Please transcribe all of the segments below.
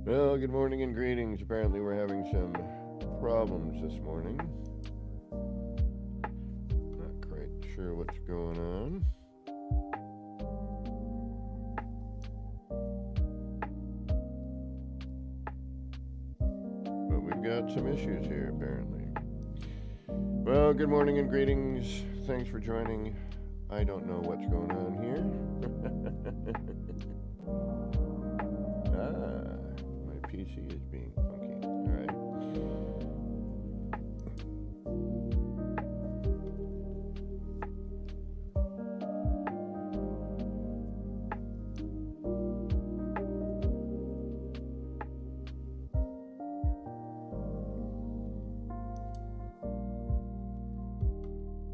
Well, good morning and greetings. Apparently we're having some problems this morning. Not quite sure what's going on. But we've got some issues here, apparently. Well, good morning and greetings. Thanks for joining. I don't know what's going on here. My PC is being funky. Alright.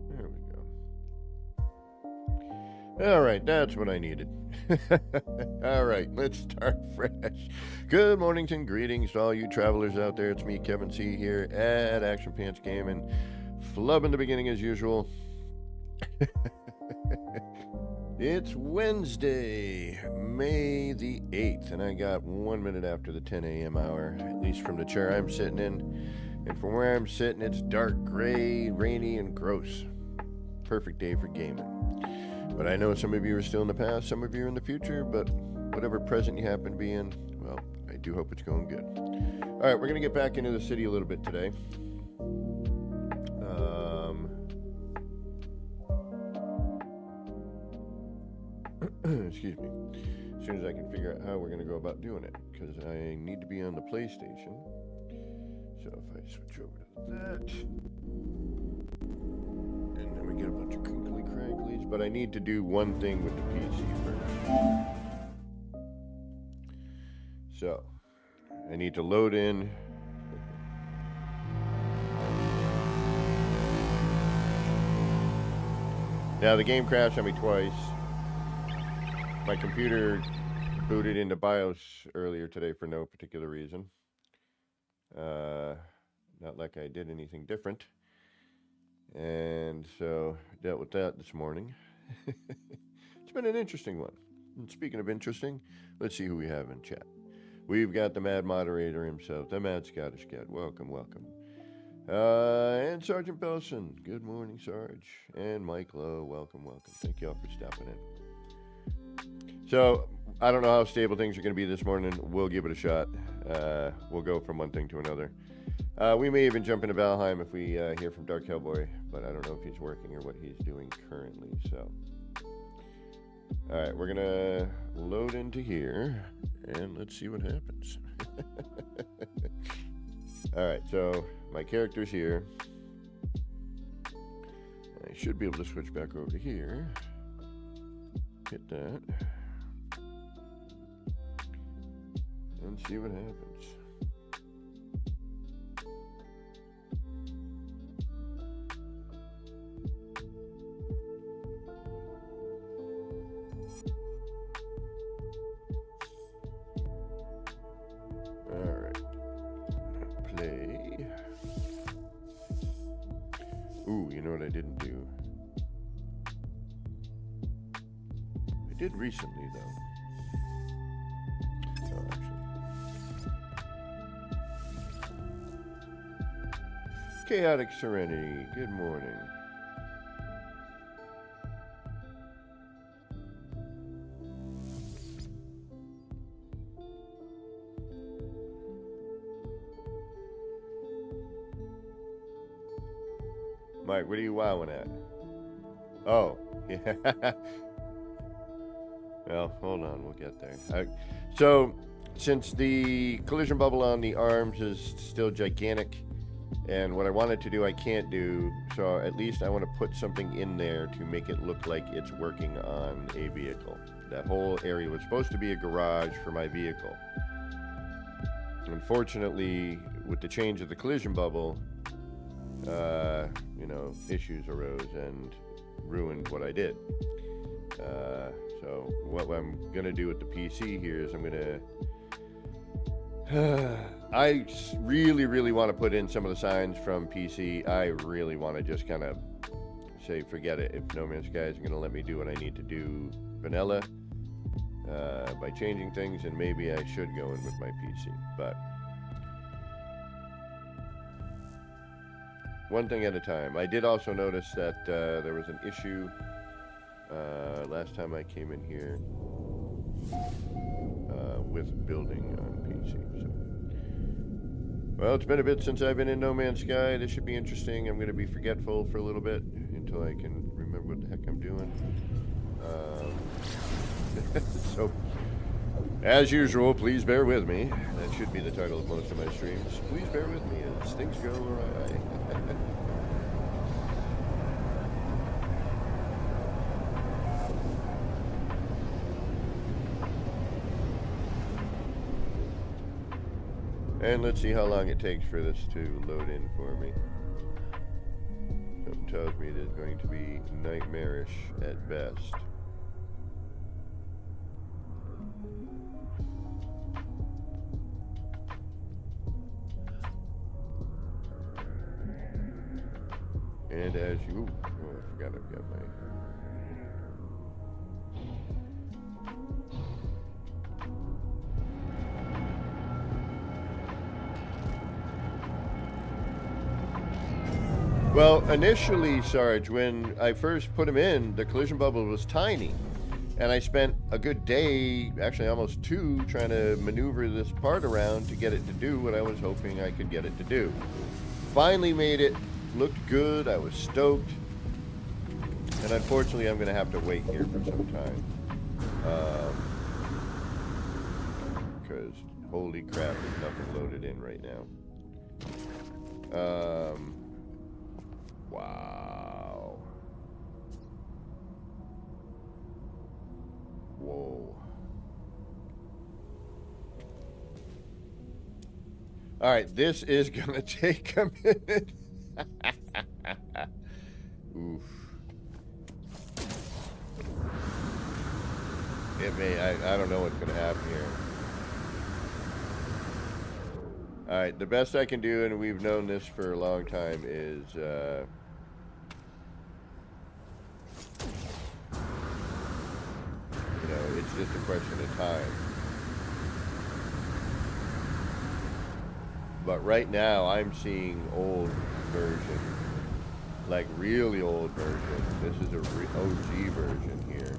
There we go. Alright, that's what I needed. Alright, let's start fresh. Good mornings and greetings to all you travelers out there. It's me, Kevin C. here at Action Pants Gaming. Flub in the beginning as usual. It's Wednesday, May the 8th, and I got 1 minute after the 10 a.m. hour, at least from the chair I'm sitting in. And from where I'm sitting, it's dark, gray, rainy, and gross. Perfect day for gaming. But I know some of you are still in the past, some of you are in the future, but whatever present you happen to be in, well, I do hope it's going good. All right, we're going to get back into the city a little bit today. Excuse me. As soon as I can figure out how we're going to go about doing it, because I need to be on the PlayStation. So if I switch over to that, and then we get a bunch of crinkly cranklies, but I need to do one thing with the PC first. So I need to load in. Now the game crashed on me twice. My computer booted into BIOS earlier today for no particular reason. Not like I did anything different. And so dealt with that this morning. It's been an interesting one. And speaking of interesting, let's see who we have in chat. We've got the Mad Moderator himself, the Mad Scottish Cat. Welcome, welcome. And Sergeant Belson. Good morning, Sarge. And Mike Lowe. Welcome, welcome. Thank you all for stopping in. So, I don't know how stable things are going to be this morning. We'll give it a shot. We'll go from one thing to another. We may even jump into Valheim if we hear from Dark Hellboy, but I don't know if he's working or what he's doing currently. So, all right, we're going to load into here, and let's see what happens. All right, so my character's here. I should be able to switch back over to here. Hit that. And see what happens. All right. Play. Ooh, you know what I didn't do? I did recently, though. Oh, actually. Chaotic Serenity, good morning. Mike, what are you wowing at? Oh, yeah. Well, hold on, we'll get there. So, since the collision bubble on the arms is still gigantic, and what I wanted to do I can't do, so at least I want to put something in there to make it look like it's working on a vehicle. That whole area was supposed to be a garage for my vehicle. Unfortunately, with the change of the collision bubble, issues arose and ruined what I did. So what I'm going to do with the PC here is I'm going to... I really, really want to put in some of the signs from PC. I really want to just kind of say, forget it. If No Man's Sky isn't going to let me do what I need to do vanilla, by changing things, and maybe I should go in with my PC. But one thing at a time. I did also notice that there was an issue last time I came in here with building on PC. So. Well, it's been a bit since I've been in No Man's Sky. This should be interesting. I'm going to be forgetful for a little bit until I can remember what the heck I'm doing. So, as usual, please bear with me. That should be the title of most of my streams. Please bear with me as things go awry. And let's see how long it takes for this to load in for me. Something tells me it is going to be nightmarish at best. And as you... Oh, I forgot I've got my... Well, initially, Sarge, when I first put him in, the collision bubble was tiny. And I spent a good day, actually almost two, trying to maneuver this part around to get it to do what I was hoping I could get it to do. Finally made it, looked good, I was stoked. And unfortunately, I'm going to have to wait here for some time. Because, holy crap, there's nothing loaded in right now. Wow. Whoa. All right, this is gonna take a minute. Oof. It may, I don't know what's gonna happen here. All right, the best I can do, and we've known this for a long time, is you know, it's just a question of time. But right now, I'm seeing old version, like really old version. This is a OG version here.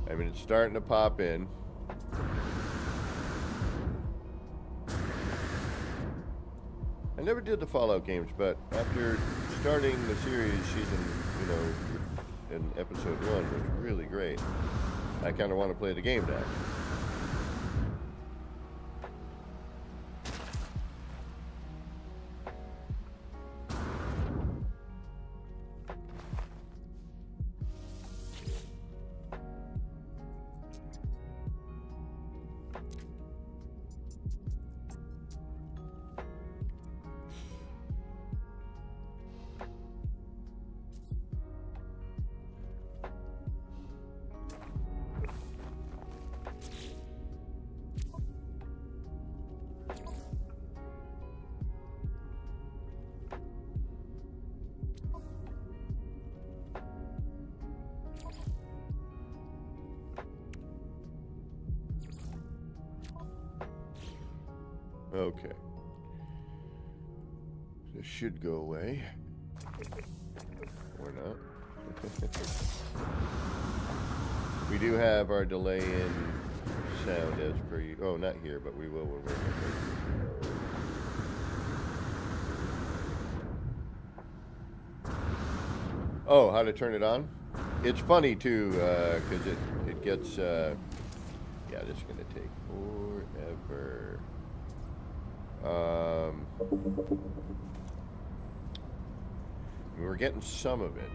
I mean, it's starting to pop in. I never did the Fallout games, but after starting the series, season, you know, in episode 1 was really great. I kind of want to play the game now. Okay. This should go away. Or not. We do have our delay in sound as per you. Oh, not here, but we will when we're Oh, how to turn it on? It's funny too, because it gets, yeah, this is going to take forever. We're getting some of it.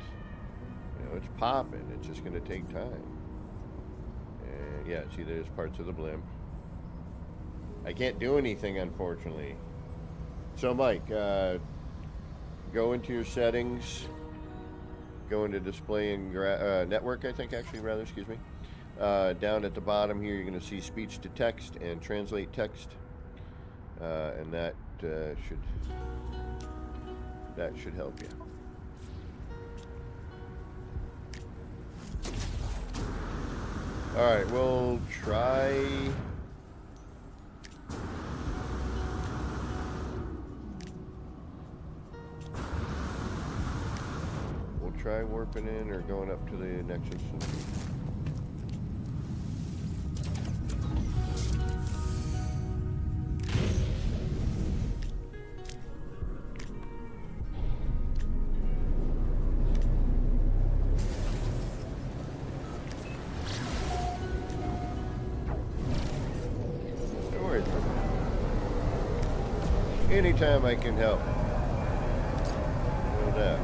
You know, it's popping. It's just going to take time. And yeah, see, there's parts of the blimp. I can't do anything, unfortunately. So, Mike, go into your settings. Go into display and network, I think, actually, rather, excuse me. Down at the bottom here, you're going to see speech to text and translate text. And that should That should help you. Alright, we'll try... We'll try warping in or going up to the Nexus. Anytime I can help. No doubt.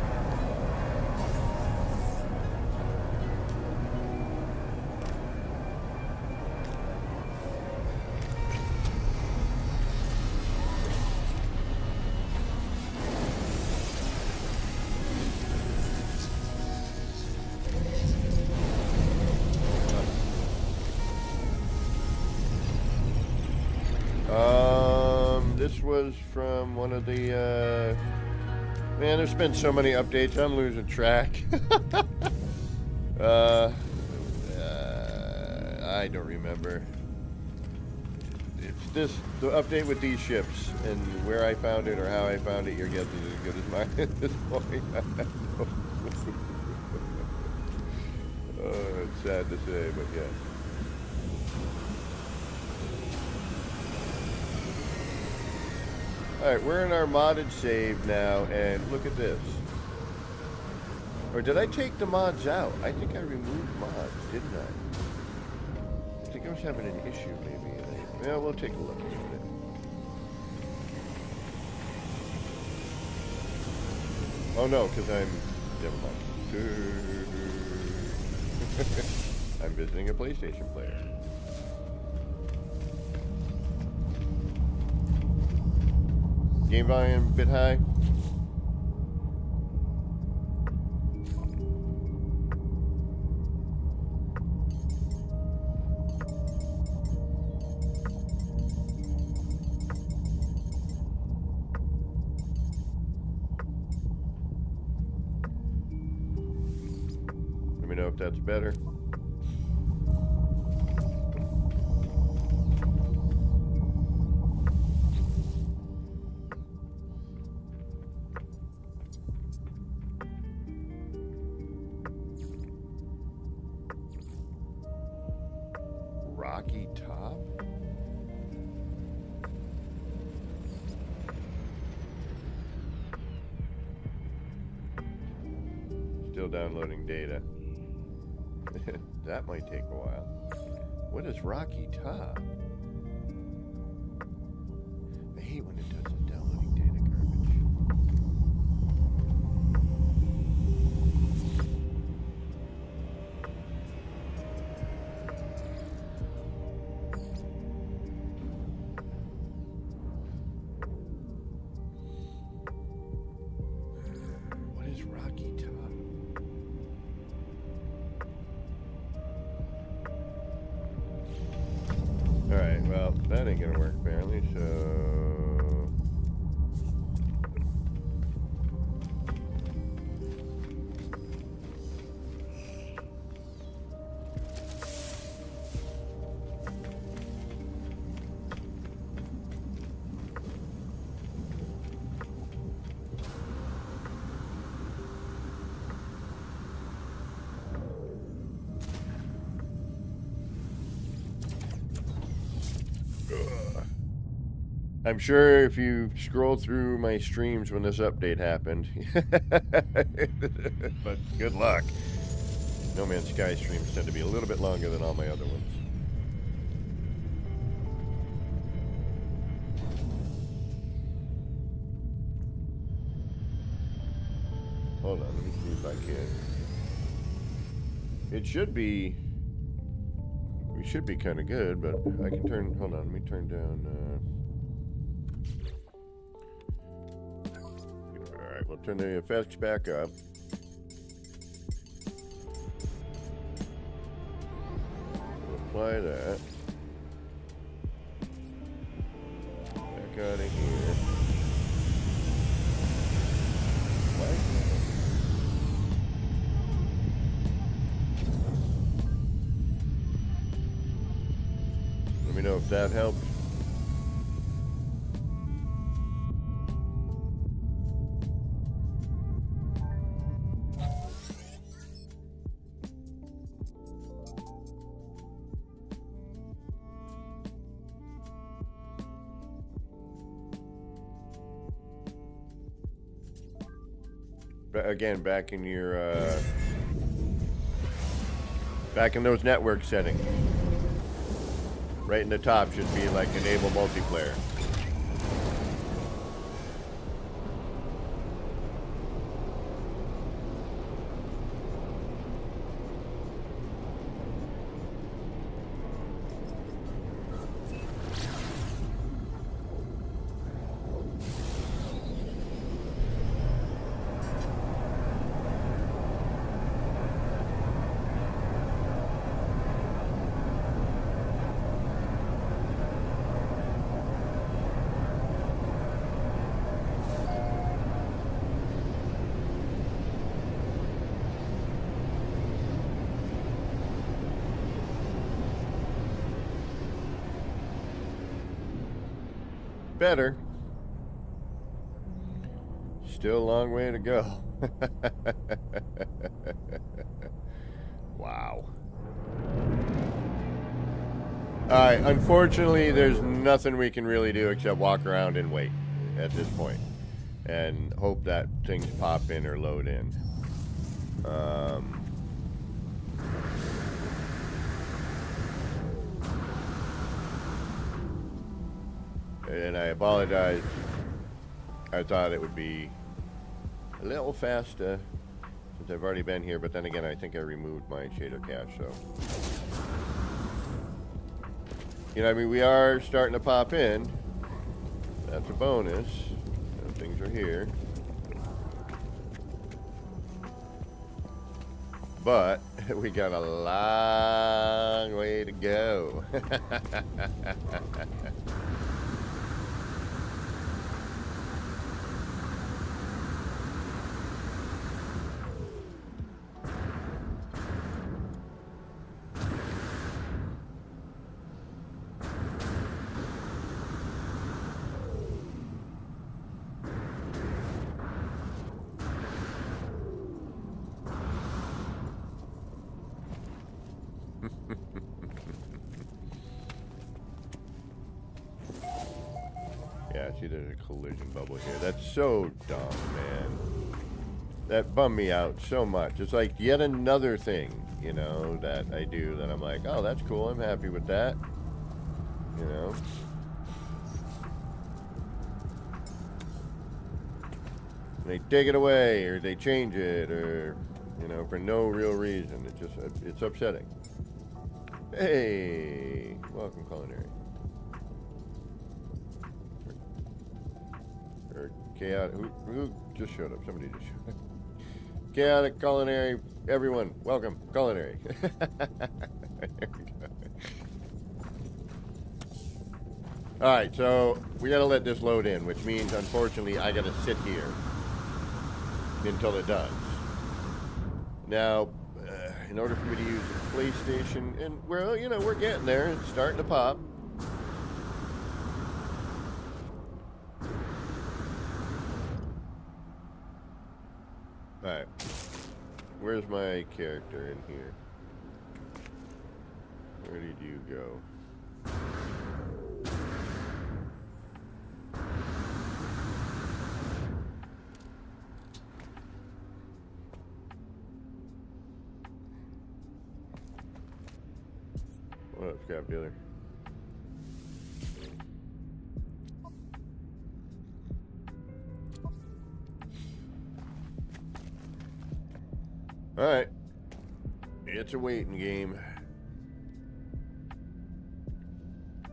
This was from one of the, man, there's been so many updates, I'm losing track. I don't remember. It's this, the update with these ships, and where I found it or how I found it, your guess is as good as mine at this point. It's sad to say, but yeah. Alright, we're in our modded save now, and look at this. Or did I take the mods out? I think I removed mods, didn't I? I think I was having an issue, maybe. Yeah, we'll take a look at it. Oh no, because I'm... Never mind. I'm visiting a PlayStation player. Game volume a bit high. Let me know if that's better. Rocky top? Still downloading data. That might take a while. What is Rocky top? I hate when it does this downloading data garbage. Rocky top. Alright, well, that ain't gonna work apparently, so... I'm sure if you scroll through my streams when this update happened, but good luck. No Man's Sky streams tend to be a little bit longer than all my other ones. Hold on, let me see if I can. It should be, we should be kind of good, but I can turn, hold on, let me turn down, alright, we'll turn the effects back up. We'll apply that. Back out of here. Hope that helps. Again, back in your back in those network settings, right in the top should be like enable multiplayer. Better. Still a long way to go. Wow. Alright, unfortunately, there's nothing we can really do except walk around and wait at this point. And hope that things pop in or load in. And I apologize. I thought it would be a little faster since I've already been here, but then again, I think I removed my shader cache, so. You know, I mean, we are starting to pop in. That's a bonus. Things are here. But we got a long way to go. Yeah, see, there's a collision bubble here. That's so dumb, man. That bummed me out so much. It's like yet another thing, you know, that I do that I'm like, oh, that's cool. I'm happy with that. You know? They take it away, or they change it, or, you know, for no real reason. It just, it's upsetting. Hey, welcome, Culinary. Or chaotic, who just showed up? Somebody just showed up. Chaotic, Culinary, everyone, welcome, Culinary. There we go. Alright, so we gotta let this load in, which means, unfortunately, I gotta sit here until it does. Now, in order for me to use the PlayStation, and well, you know, we're getting there. It's starting to pop. Alright. Where's my character in here? Where did you go? What up, scrap dealer? Alright. It's a waiting game.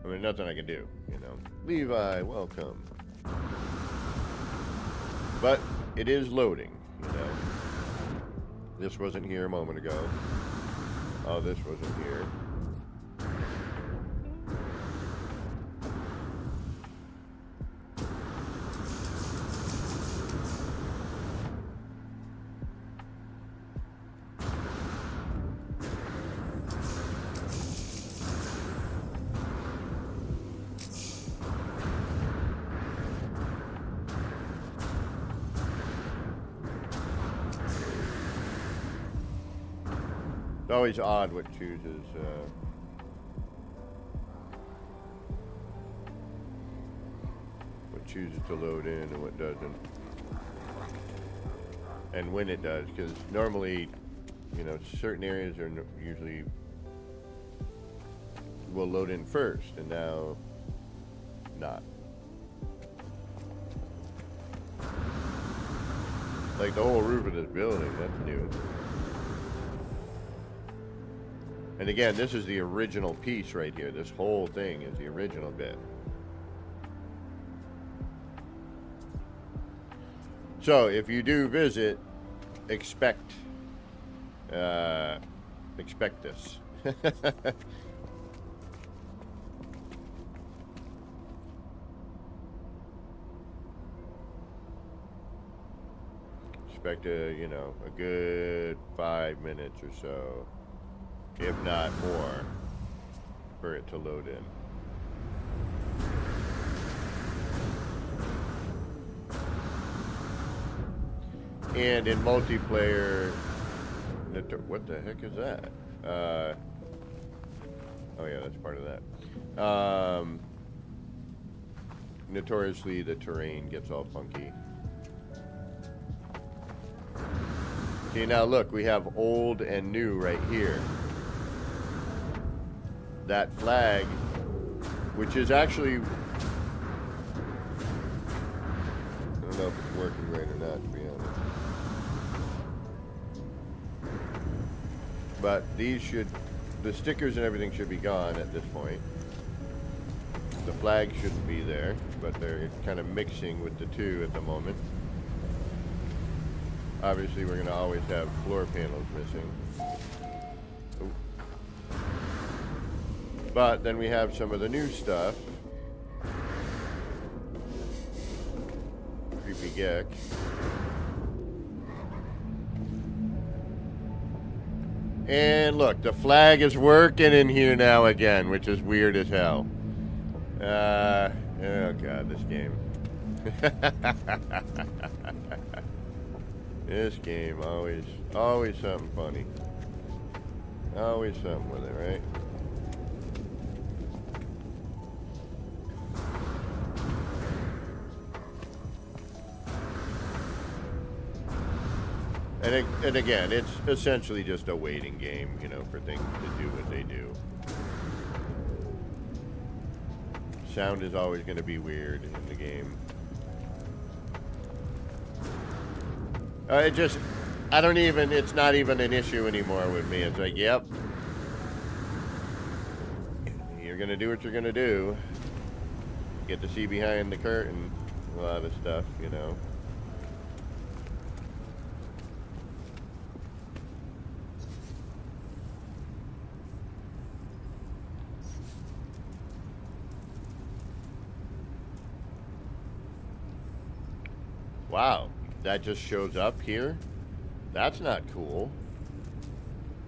I mean, nothing I can do, you know. Levi, welcome. But it is loading, you know. This wasn't here a moment ago. Oh, this wasn't here. always odd what chooses to load in and what doesn't. And when it does, because normally, you know, certain areas are usually will load in first, and now not. Like the whole roof of this building, that's new. And again, this is the original piece right here. This whole thing is the original bit. So if you do visit, expect this. Expect you know, a good 5 minutes or so, if not more, for it to load in. And in multiplayer, what the heck is that? Oh yeah, that's part of that. Notoriously, the terrain gets all funky. See, now look, we have old and new right here. That flag, which is actually, I don't know if it's working right or not, to be honest. But these should, the stickers and everything should be gone at this point. The flag shouldn't be there, but they're kind of mixing with the two at the moment. Obviously, we're going to always have floor panels missing. Ooh. But then we have some of the new stuff. Creepy Geck. And look, the flag is working in here now again, which is weird as hell. Oh god, this game. This game, always something funny. Always something with it, right? And again, it's essentially just a waiting game, you know, for things to do what they do. Sound is always going to be weird in the game. It's not even an issue anymore with me. It's like, yep. You're going to do what you're going to do. Get to see behind the curtain a lot of stuff, you know. Wow, that just shows up here? That's not cool.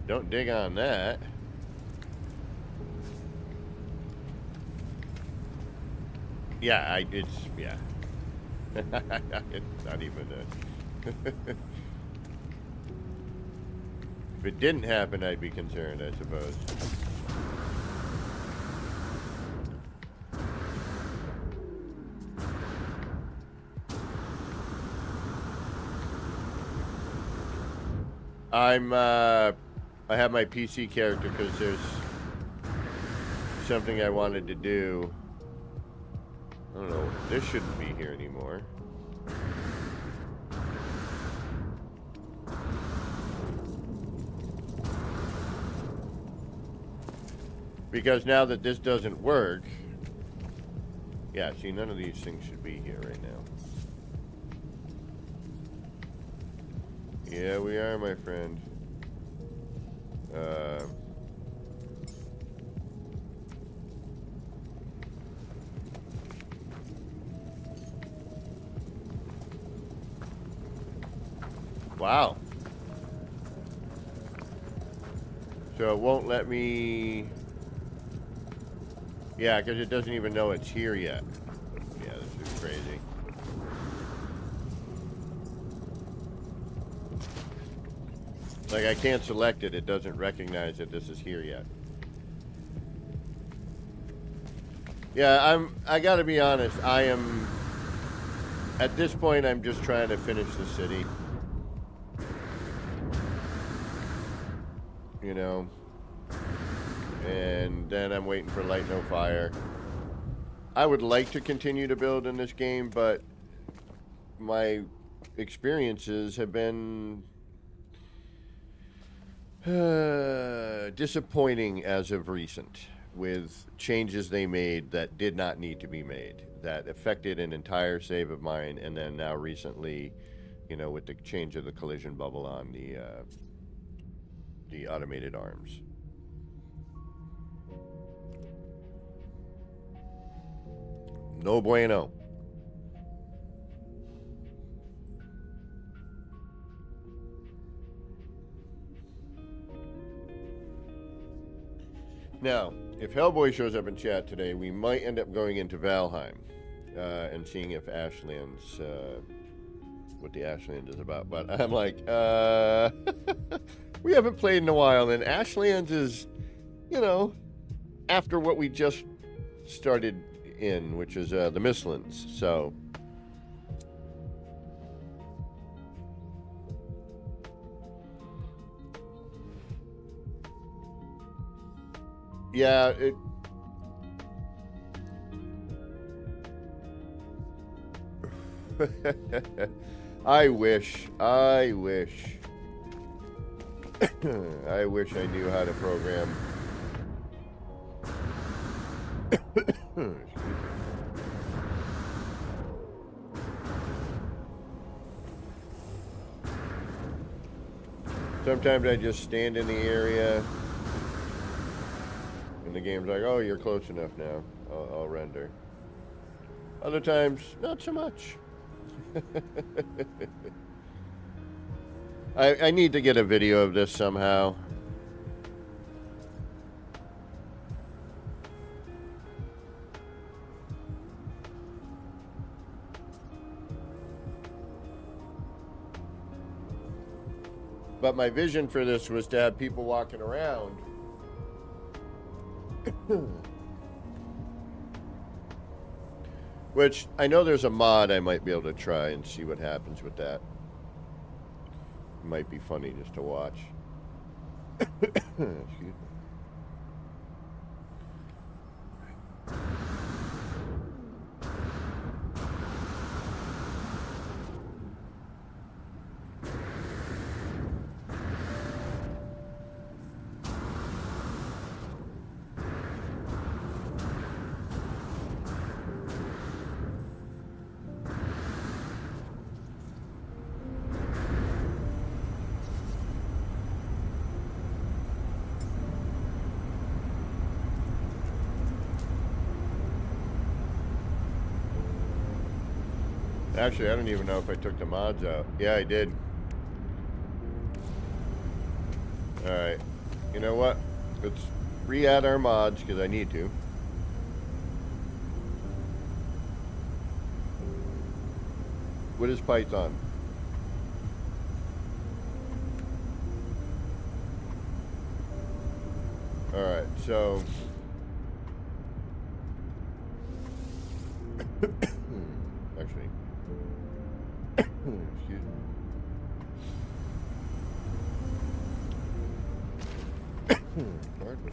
Don't dig on that. Yeah, it's not even a... If it didn't happen, I'd be concerned, I suppose. I have my PC character because there's something I wanted to do. I don't know, this shouldn't be here anymore. Because now that this doesn't work, yeah, see, none of these things should be here right now. Yeah, we are, my friend. Wow. So it won't let me... Yeah, because it doesn't even know it's here yet. Yeah, this is crazy. Like, I can't select it. It doesn't recognize that this is here yet. Yeah, I gotta be honest. I am... At this point, I'm just trying to finish the city. You know? And then I'm waiting for Light No Fire. I would like to continue to build in this game, but my experiences have been disappointing as of recent, with changes they made that did not need to be made, that affected an entire save of mine, and then now recently, you know, with the change of the collision bubble on the automated arms. No bueno. Now, if Hellboy shows up in chat today, we might end up going into Valheim and seeing if Ashland's, what the Ashland is about. But I'm like, we haven't played in a while, and Ashlands is, you know, after what we just started in, which is the Mistlands. So, yeah, I wish I knew how to program. Sometimes I just stand in the area and the game's like, oh, you're close enough now. I'll render. Other times, not so much. I need to get a video of this somehow. But my vision for this was to have people walking around. Which, I know there's a mod I might be able to try and see what happens with that. It might be funny just to watch. Excuse me. Actually, I don't even know if I took the mods out. Yeah, I did. Alright. You know what? Let's re-add our mods, because I need to. What is Python? Alright, so... Actually... Excuse me. Pardon me.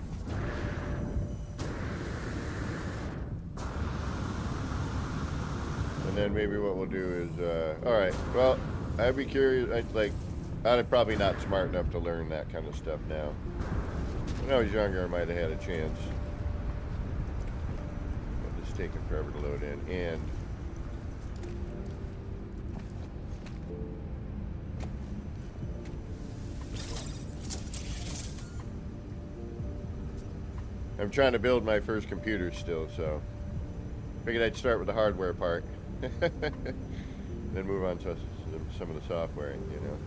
And then maybe what we'll do is, alright, well, I'd be curious, I'm probably not smart enough to learn that kind of stuff now. When I was younger, I might have had a chance. But it's taking forever to load in, and... I'm trying to build my first computer still, so figured I'd start with the hardware part, then move on to some of the software, you know.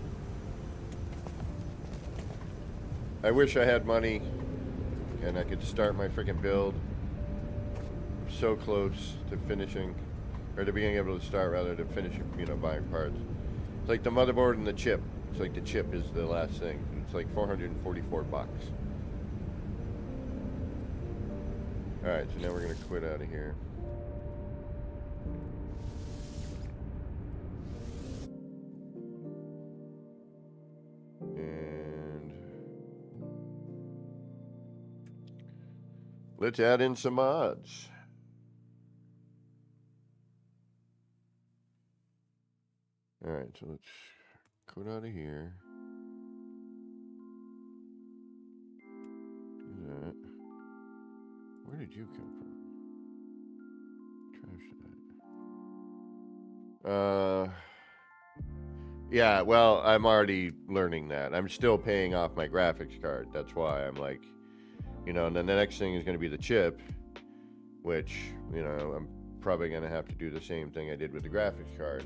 I wish I had money and I could start my freaking build. I'm so close to finishing, or to being able to start rather than finishing, you know, buying parts. It's like the motherboard and the chip. It's like the chip is the last thing. It's like 444 bucks. Alright, so now we're going to quit out of here. And let's add in some mods. Alright, so let's quit out of here. Do that. Where did you come from? Trash that. Yeah, well, I'm already learning that. I'm still paying off my graphics card. That's why I'm like, you know, and then the next thing is going to be the chip, which, you know, I'm probably going to have to do the same thing I did with the graphics card.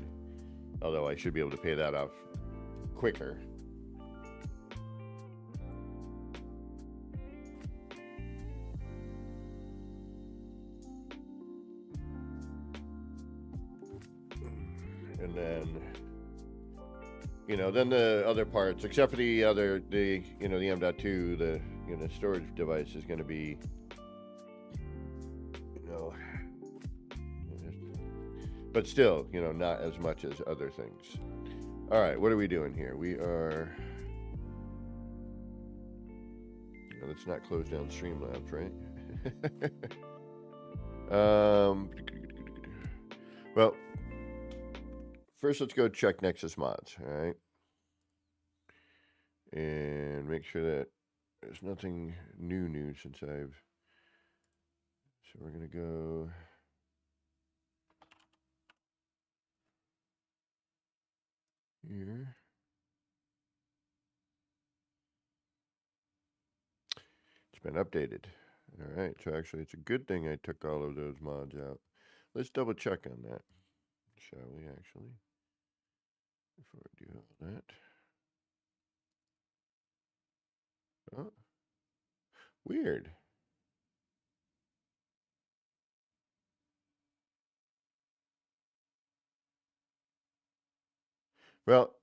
Although I should be able to pay that off quicker. And then, you know, then the other parts, except for the you know, the M.2, the, you know, storage device is going to be, you know, but still, you know, not as much as other things. All right, what are we doing here? We are, you know, let's not close down Streamlabs, right? Well, first let's go check Nexus mods, all right? And make sure that there's nothing new since I've, so we're gonna go here. It's been updated. All right, so actually it's a good thing I took all of those mods out. Let's double check on that, shall we, actually, before we do all that. Oh, weird. Well,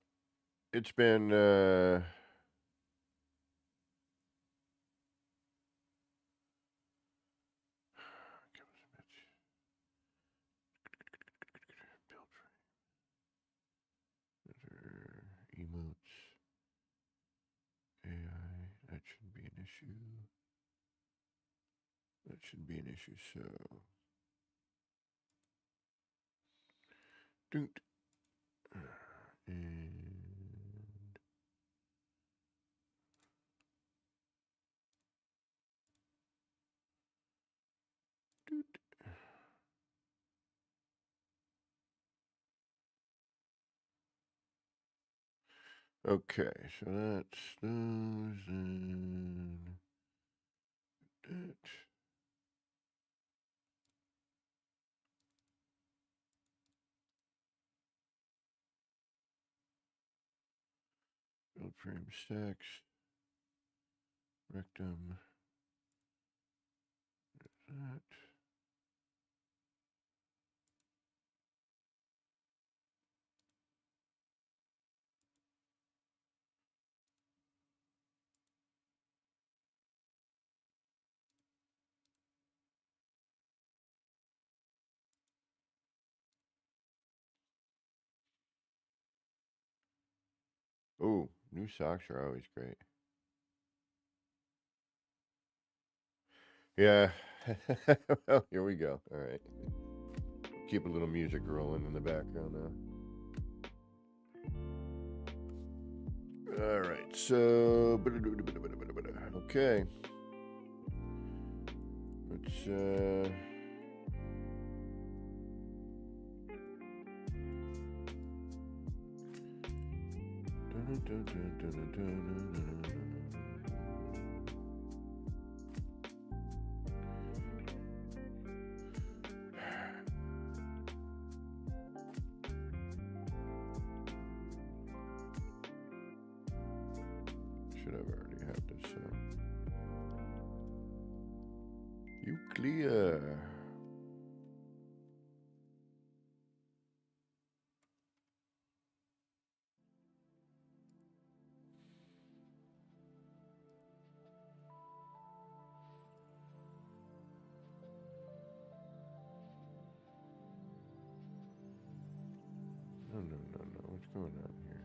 it's been, emotes, AI, that shouldn't be an issue. That shouldn't be an issue, so. Doot. And doot. Okay, so that's those and that. Build frame stacks, rectum, that. Oh, new socks are always great. Yeah. Well, here we go. All right. Keep a little music rolling in the background now. All right. So, okay. Let's should have already had this. You clear. going on here?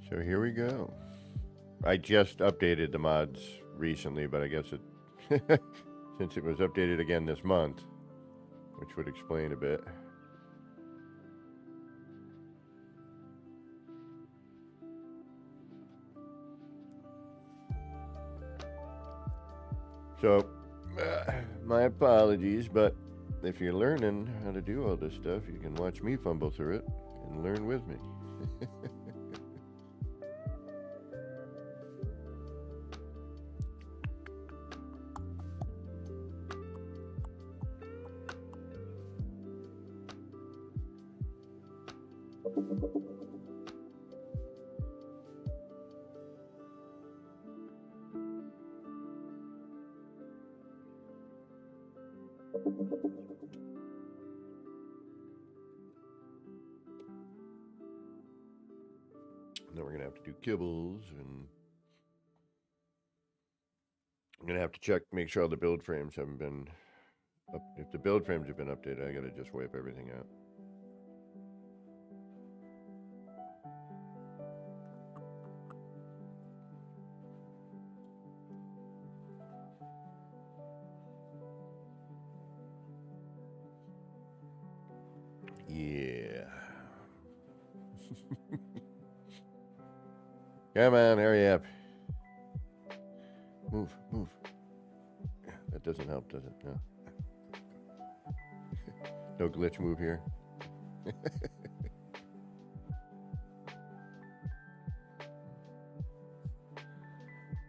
So here we go. I just updated the mods recently, but I guess it since it was updated again this month, which would explain a bit. So, my apologies, but if you're learning how to do all this stuff, you can watch me fumble through it and learn with me. Then we're going to have to do kibbles, and I'm going to have to check, make sure all the build frames haven't been up. If the build frames have been updated, I got to just wipe everything out. Yeah. Come on, hurry up. Move, move. That doesn't help, does it? No. No glitch move here.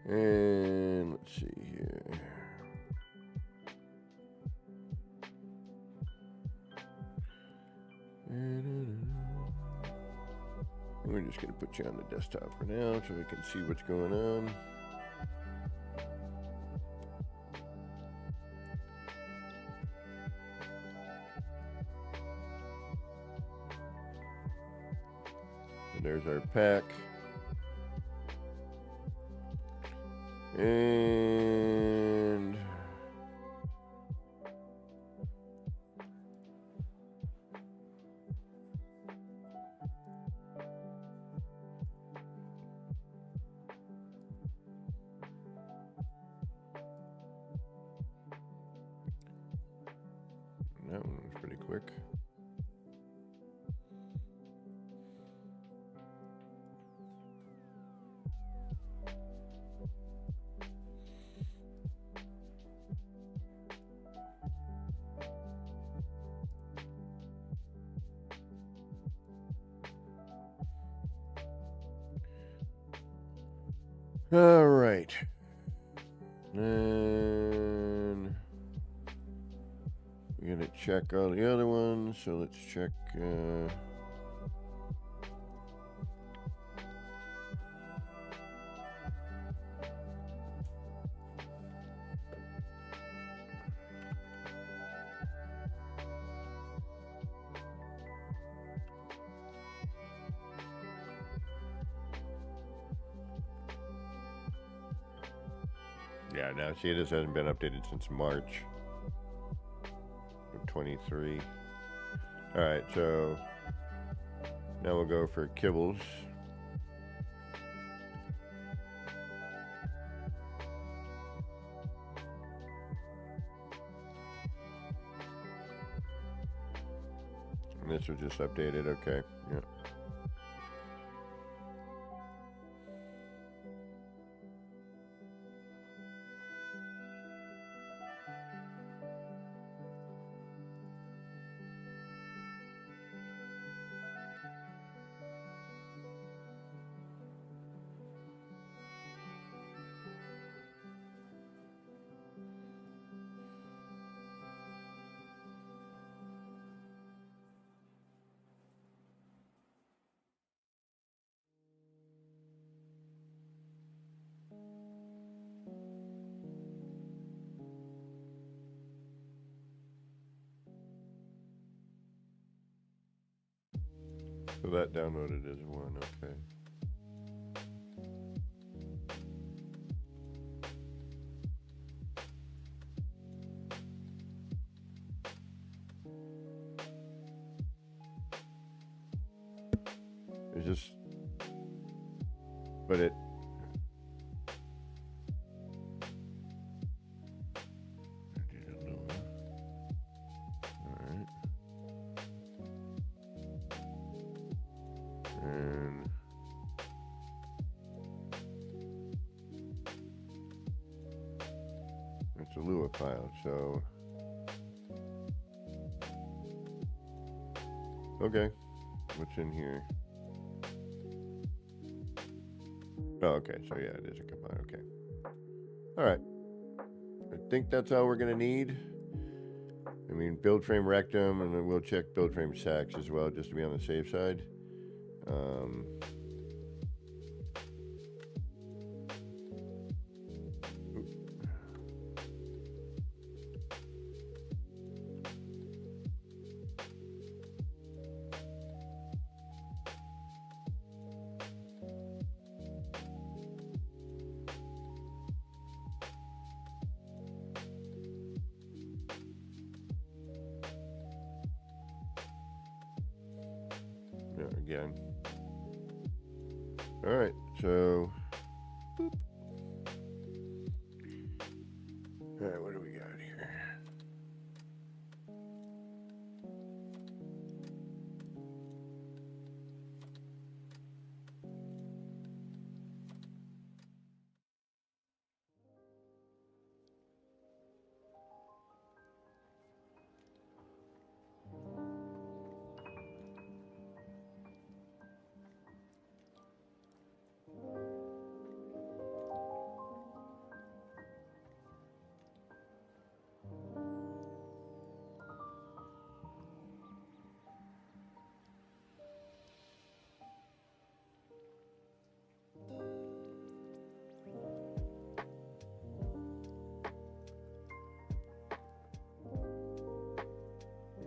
And let's see here. We're just going to put you on the desktop for now so we can see what's going on. And there's our pack. And that one was pretty quick. All right. And we're going to check all the other ones. So let's check. Yeah, now see, this hasn't been updated since March of 23. All right, so now we'll go for kibbles. And this was just updated, okay, yeah. So that downloaded as one, okay. Is this, but it, alright. And it's a Lua file, so okay. What's in here? Oh, okay. So yeah, it is a combine. Okay. All right. I think that's all we're gonna need. I mean, build frame rectum, and then we'll check build frame sacks as well, just to be on the safe side. Yeah, again. All right. So, boop. All right. What do we got here?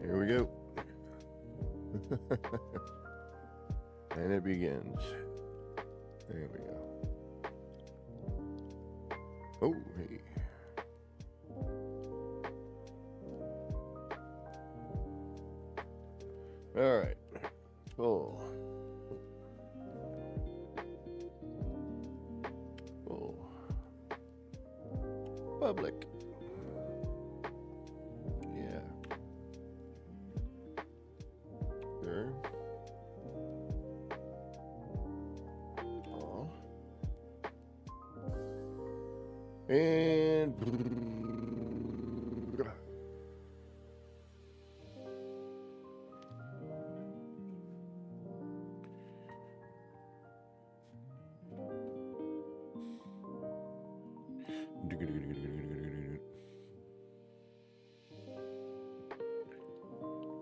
Here we go. And it begins. There we go. Oh, hey. All right. Full. Full. Public. Yeah. Sure. Aw. And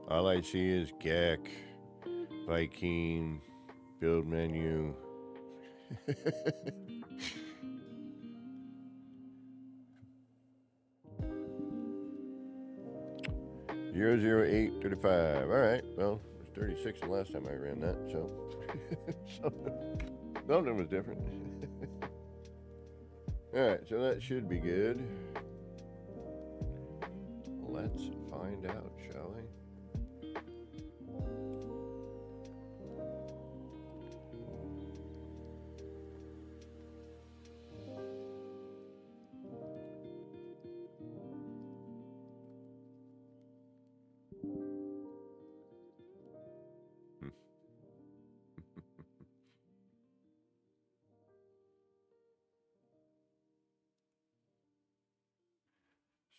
all I see is GAC, Viking, build menu. 00835. All right. Well, it was 36 the last time I ran that, so something was different. All right, so that should be good. Let's find out, shall we?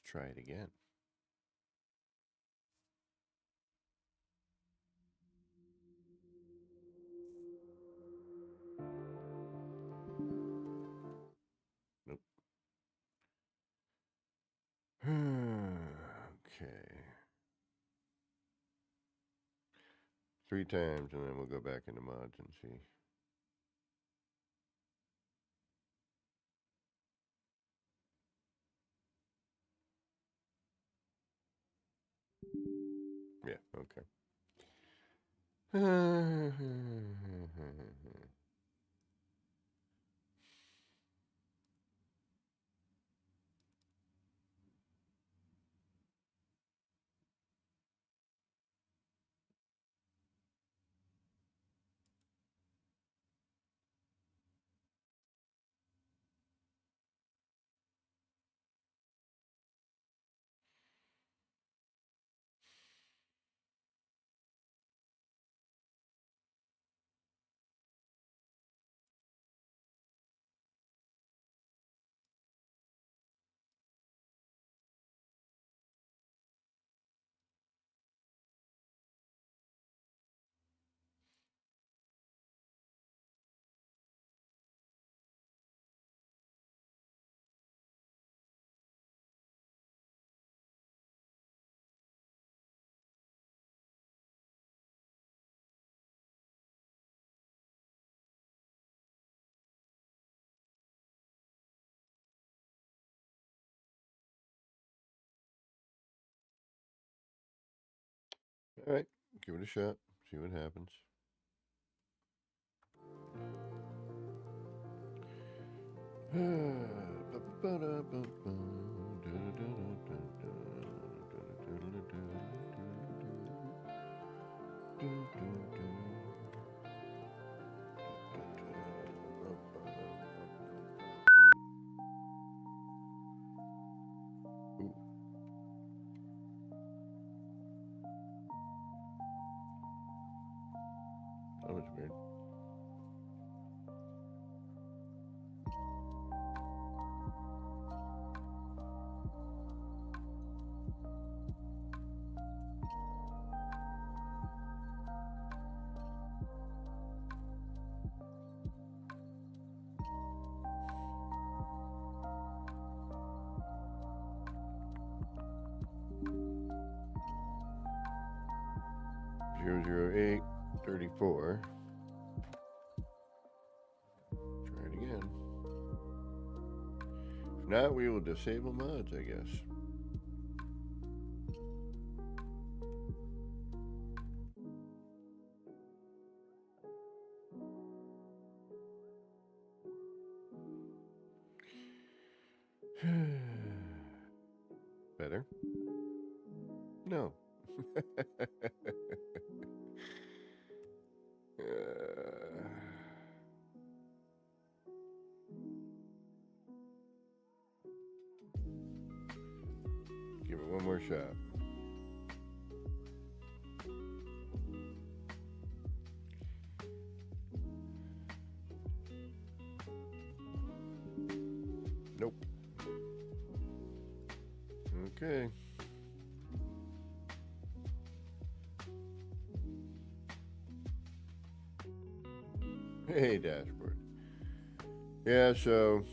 Let's try it again. Nope. Okay. 3 times, and then we'll go back into mods and see. Yeah, okay. All right, give it a shot. See what happens. Ooh, that was weird. Zero zero 834. Try it again. If not, we will disable mods, I guess. Better? No. Give it one more shot. Nope. Okay. Hey, dashboard. Yeah, so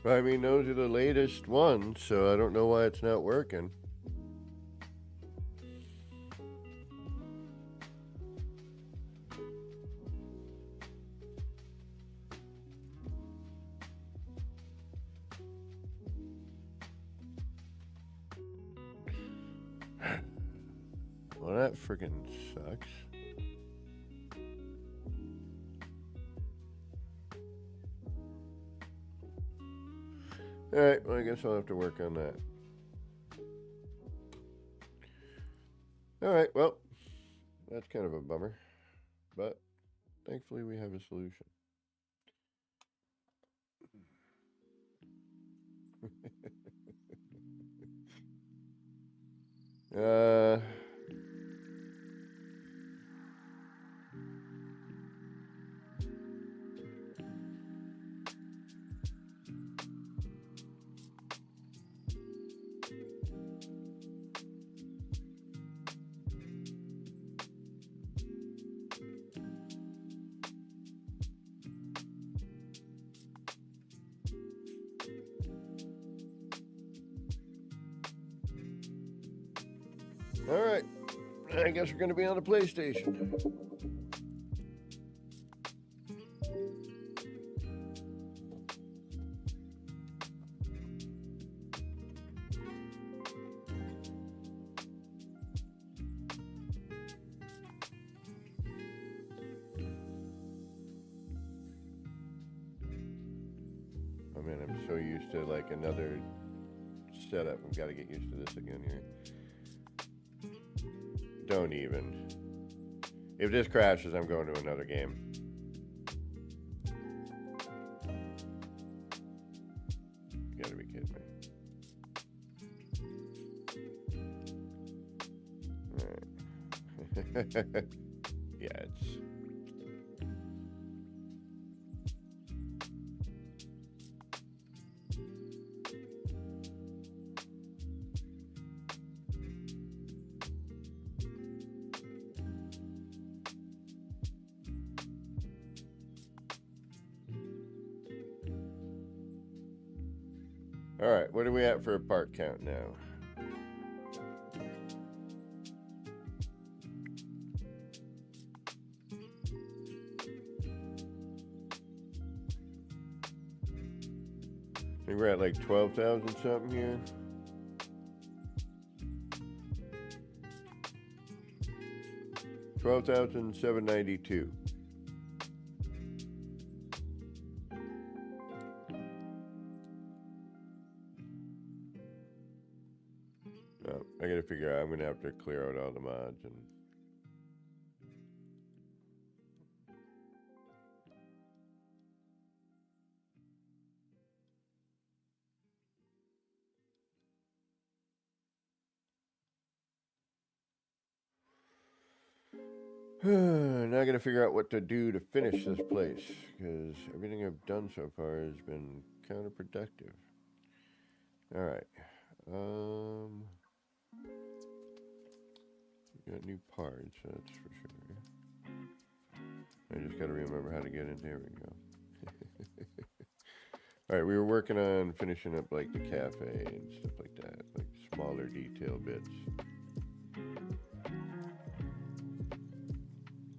I mean, those are the latest ones, so I don't know why it's not working. Well, that freaking sucks. Alright, well, I guess I'll have to work on that. Alright, well, that's kind of a bummer. But thankfully, we have a solution. Uh, all right. I guess we're going to be on the PlayStation. Oh man, I'm so used to like another setup. I've got to get used to this again here. Don't even. If this crashes, I'm going to another game. You gotta be kidding me. Alright. Yeah, it's... Alright, what are we at for a part count now? I think we're at like 12,000 something here. $12,792. Oh, I gotta figure out. I'm gonna have to clear out all the mods and. Now I gotta figure out what to do to finish this place, because everything I've done so far has been counterproductive. Alright. We got new parts, that's for sure. I just gotta remember how to get in. There we go. Alright, we were working on finishing up like the cafe and stuff like that, like smaller detail bits.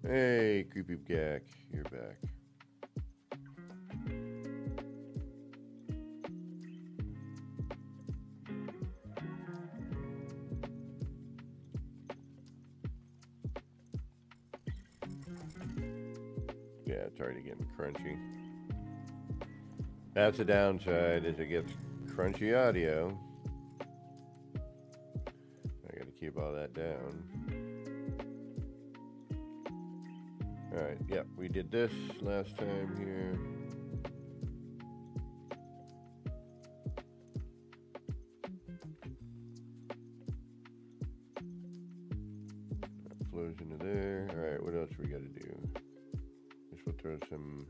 Hey, Creepy Gack, you're back. Yeah, it's already getting crunchy. That's the downside, is it gets crunchy audio. I gotta keep all that down. Alright, yep, we did this last time here. That flows into there. Alright, what else we gotta do? Guess we'll throw some...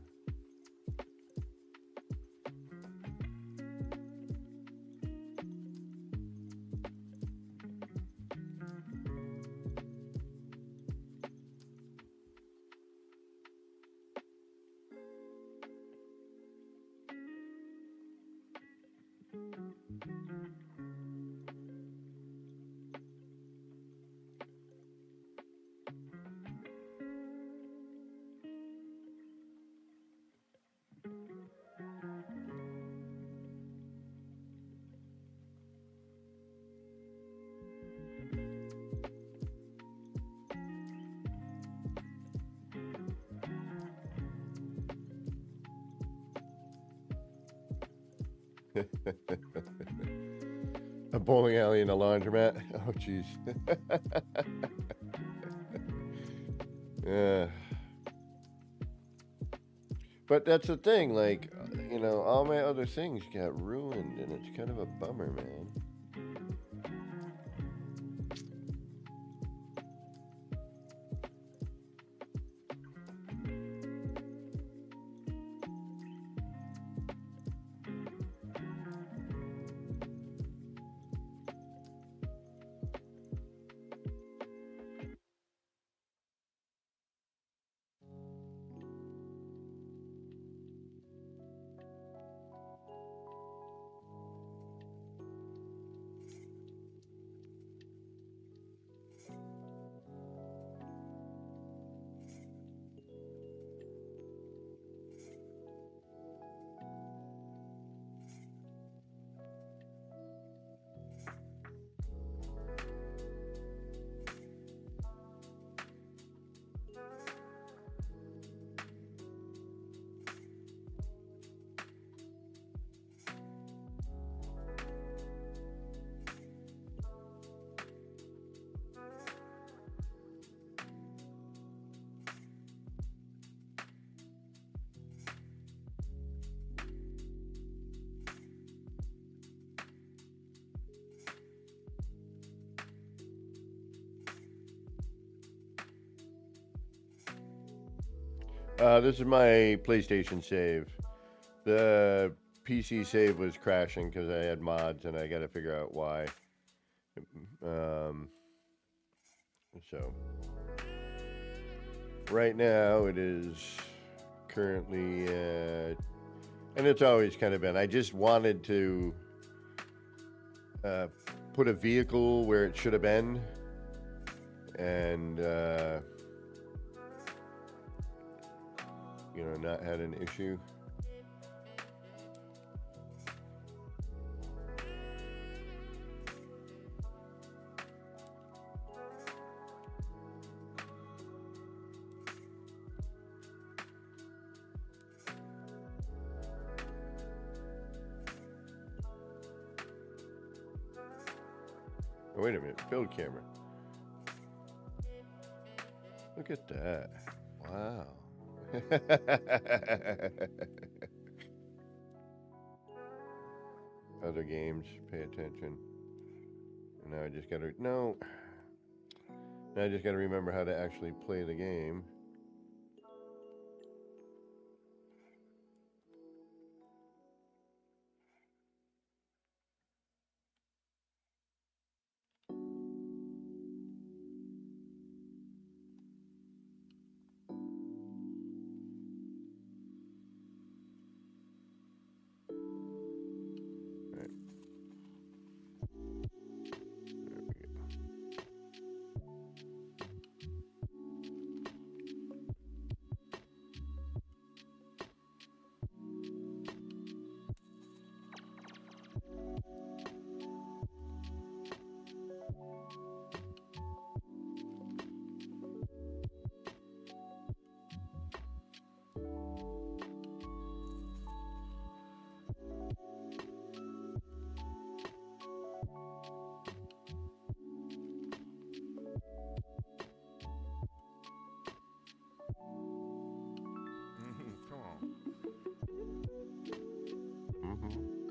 A bowling alley and a laundromat. Oh, jeez. Yeah. But that's the thing, like, you know, all my other things got ruined, and it's kind of a bummer, man. This is my PlayStation save. The PC save was crashing because I had mods, and I got to figure out why. Um, so right now it is currently, and it's always kind of been. I just wanted to put a vehicle where it should have been, and not had an issue. Oh, wait a minute, build camera. Look at that. Wow. Other games, pay attention. And now I just gotta, no. Now I just gotta remember how to actually play the game.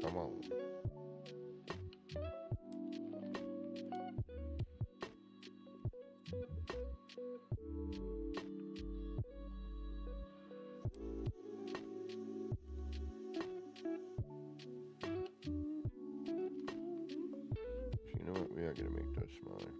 Come on. You know what? We are going to make those smaller.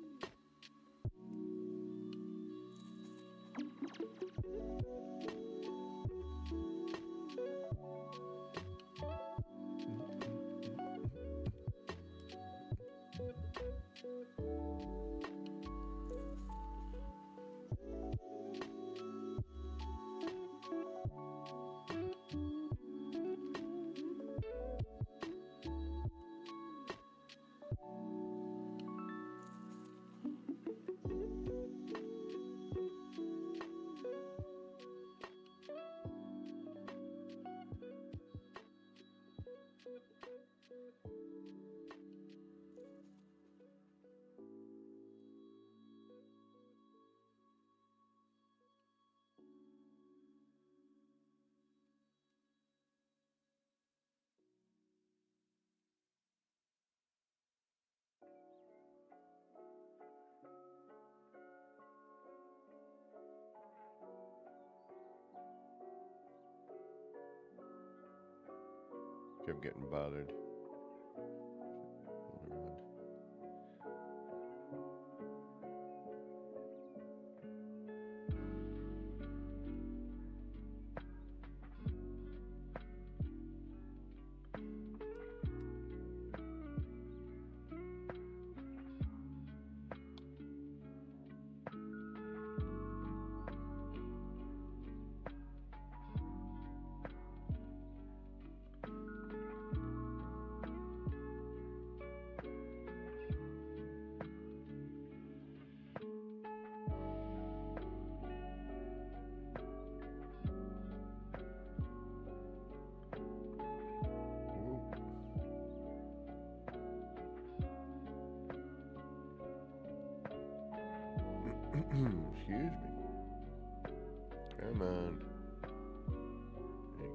Kept getting bothered. Excuse me. Come on. Hey.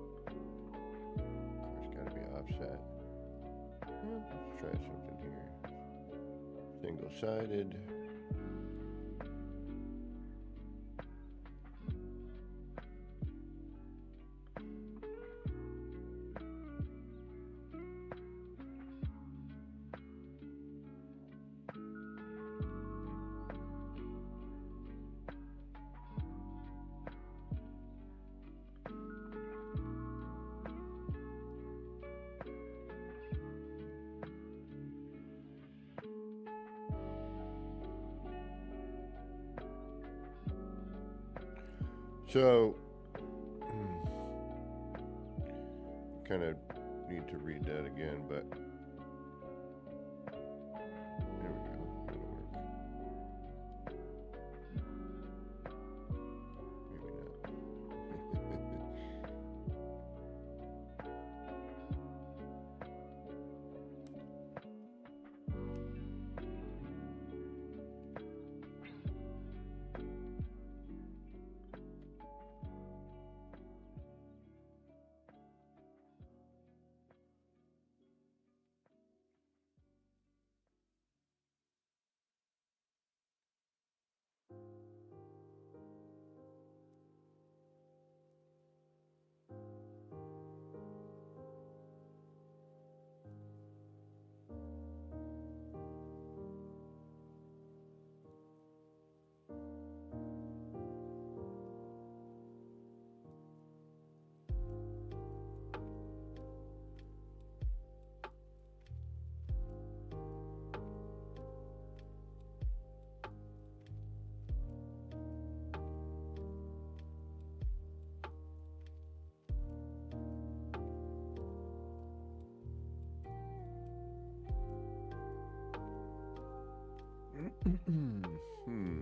Of course, gotta be offset. Let's try something here. Single-sided. So, kind of need to read that again, but there we go. That'll work. Maybe not. Hmm.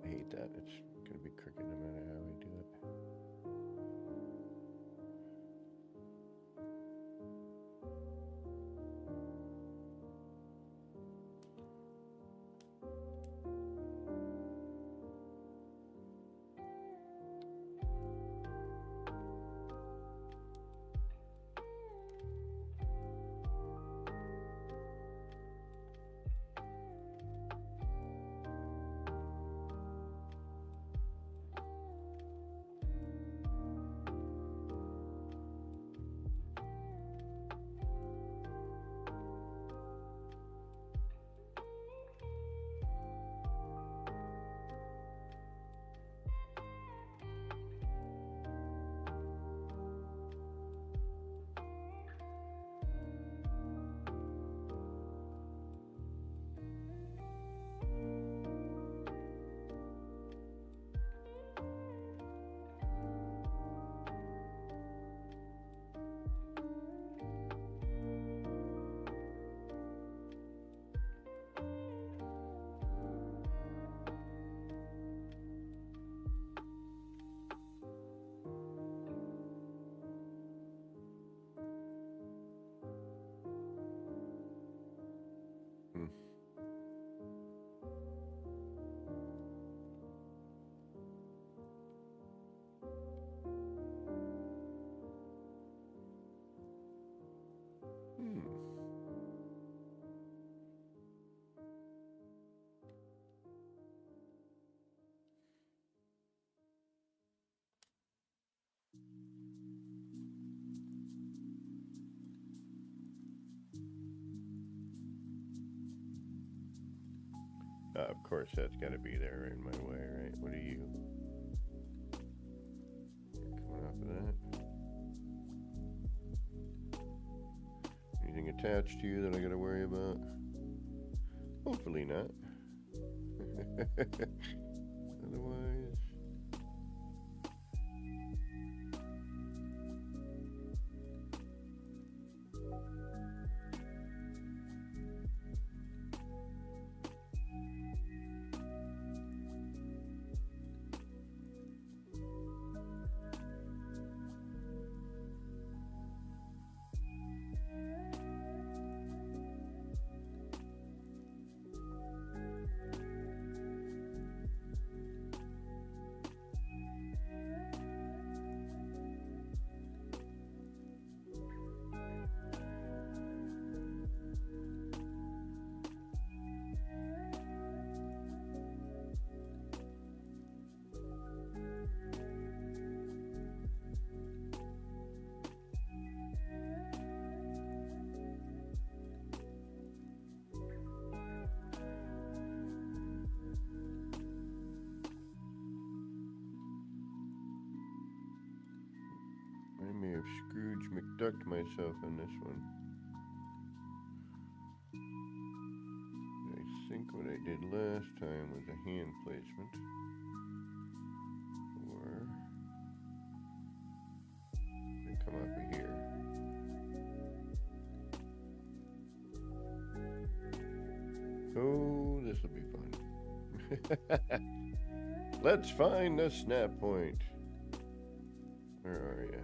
I hate that. It's going to be crooked no matter how we do it. Hmm. Hmm. Of course, that's got to be there in my way, right? What are you? Coming off of that. Anything attached to you that I got to worry about? Hopefully not. Otherwise. McDucked myself on this one. I think what I did last time was a hand placement. Or they come up here. Oh, this will be fun. Let's find the snap point. Where are you?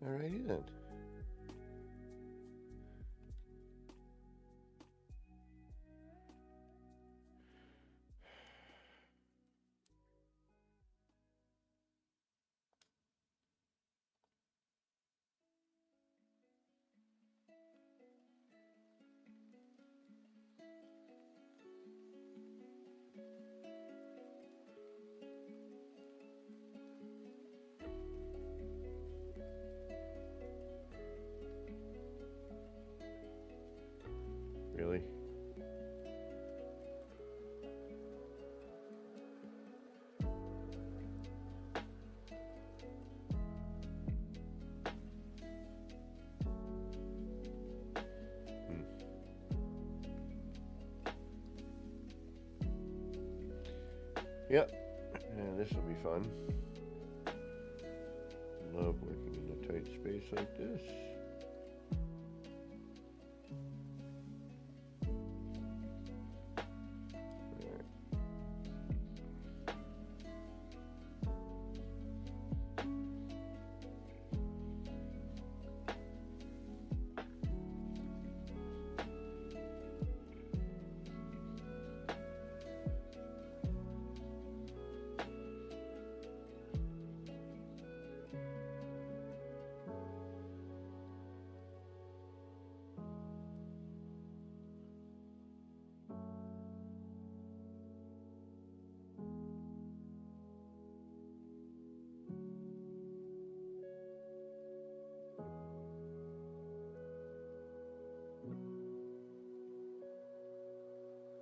Alrighty then. Really? Yep. Yeah, this will be fun. Love working in a tight space like this.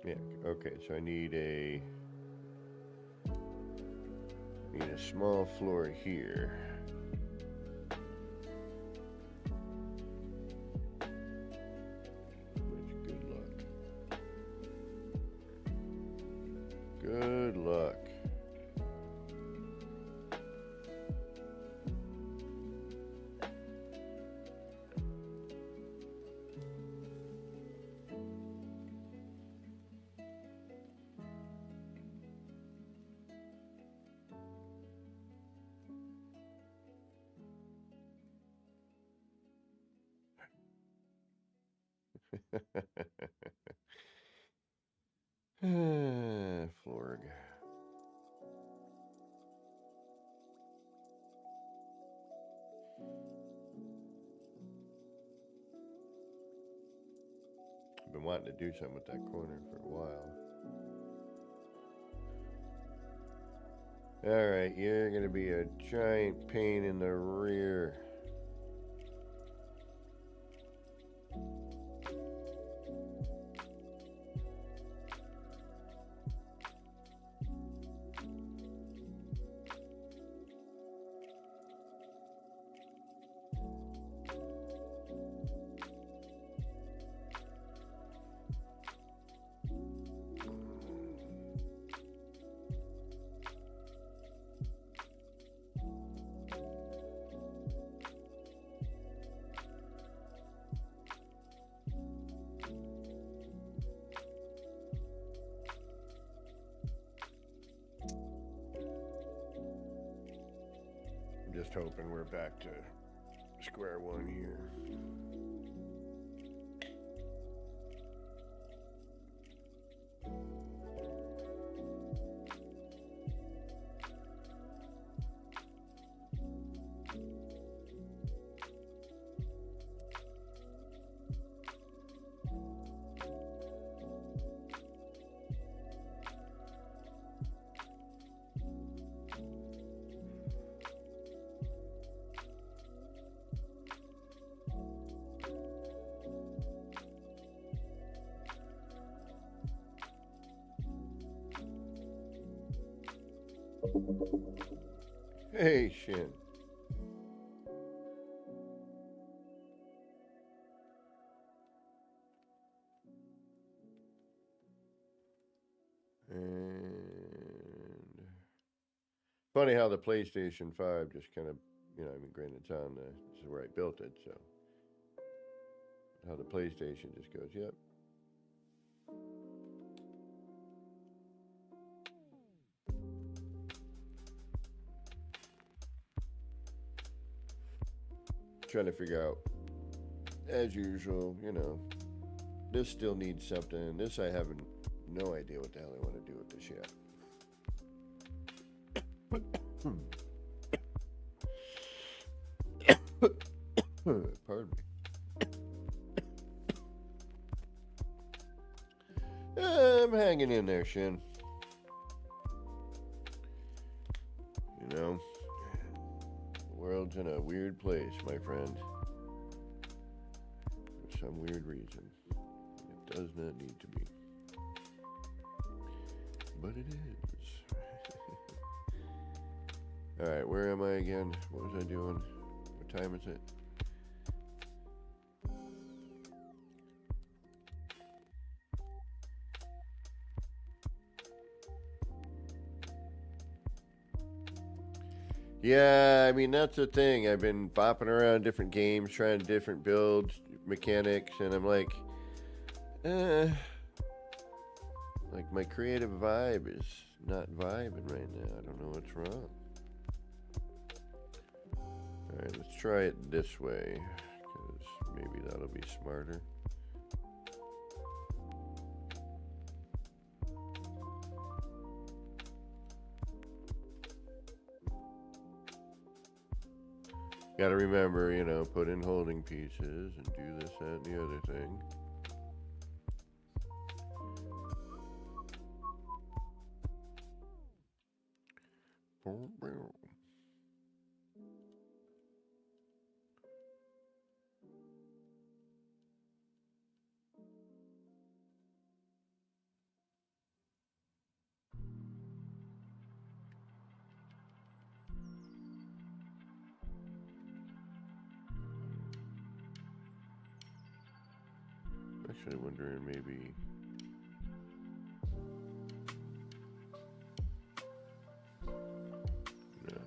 Yeah, okay, so I need a small floor here. Which, good luck. Good luck. Florg. I've been wanting to do something with that corner for a while. Alright, you're going to be a giant pain in the rear. Just hoping we're back to square one here. Hey, Shin. And funny how the PlayStation 5 just kind of, I mean, granted, this is where I built it, so how the PlayStation just goes, yep. Trying to figure out, as usual, this still needs something. This I have no idea what the hell I want to do with this yet. Pardon me. I'm hanging in there, Shin. The world's in a weird place, my friend. For some weird reason. It does not need to be. But it is. Alright, where am I again? What was I doing? What time is it? Yeah, I mean, that's the thing. I've been bopping around different games, trying different builds, mechanics, and I'm like my creative vibe is not vibing right now. I don't know what's wrong. Alright, let's try it this way, because maybe that'll be smarter. Got to remember, put in holding pieces and do this, that, and the other thing. Actually wondering maybe... No.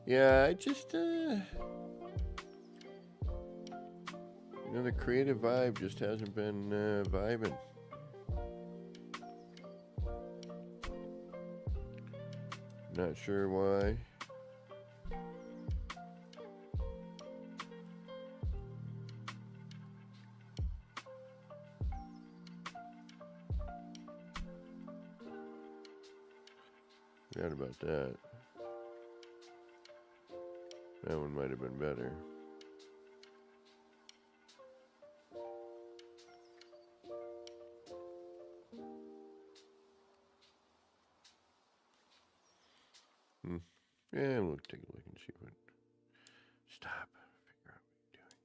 Yeah, I just, the creative vibe just hasn't been vibing. Not sure why. Forgot about that. That one might have been better. Yeah, we'll take a look and see what. Stop. Figure out what you're doing.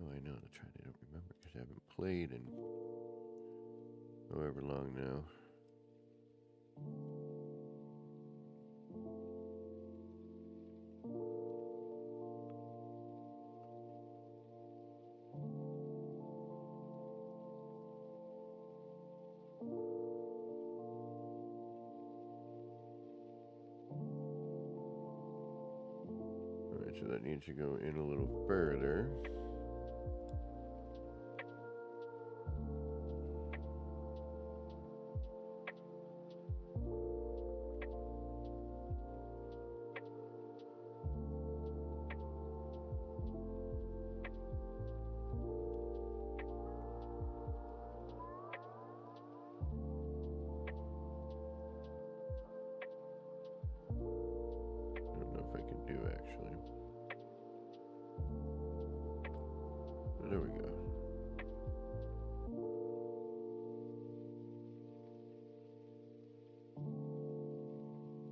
Oh, I know. That's right. I don't remember because I haven't played in however long now. So that needs to go in a little further. There we go.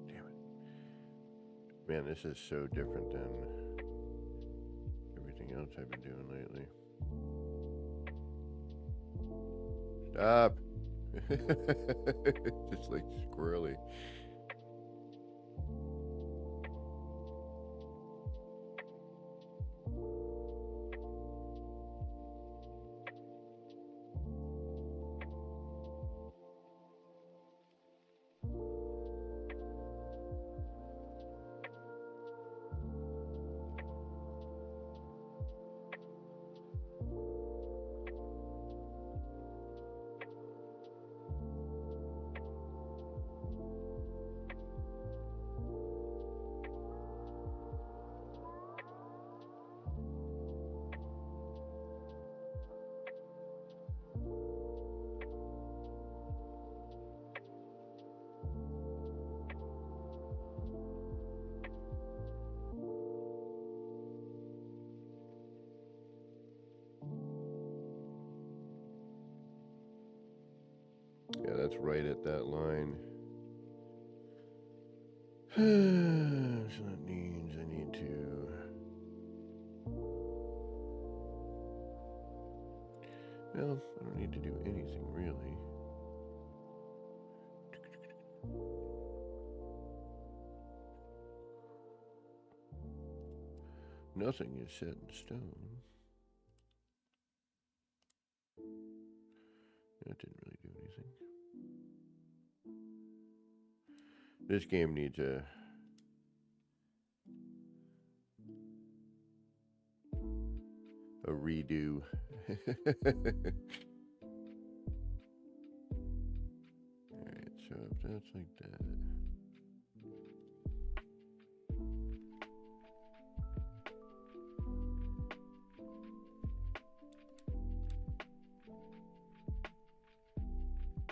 Damn it. Man, this is so different than everything else I've been doing lately. Stop! Just like squirrely. Yeah, that's right at that line. So that means I need to... Well, I don't need to do anything really. Nothing is set in stone. That didn't really do anything. This game needs a redo. Alright, so if that's like that.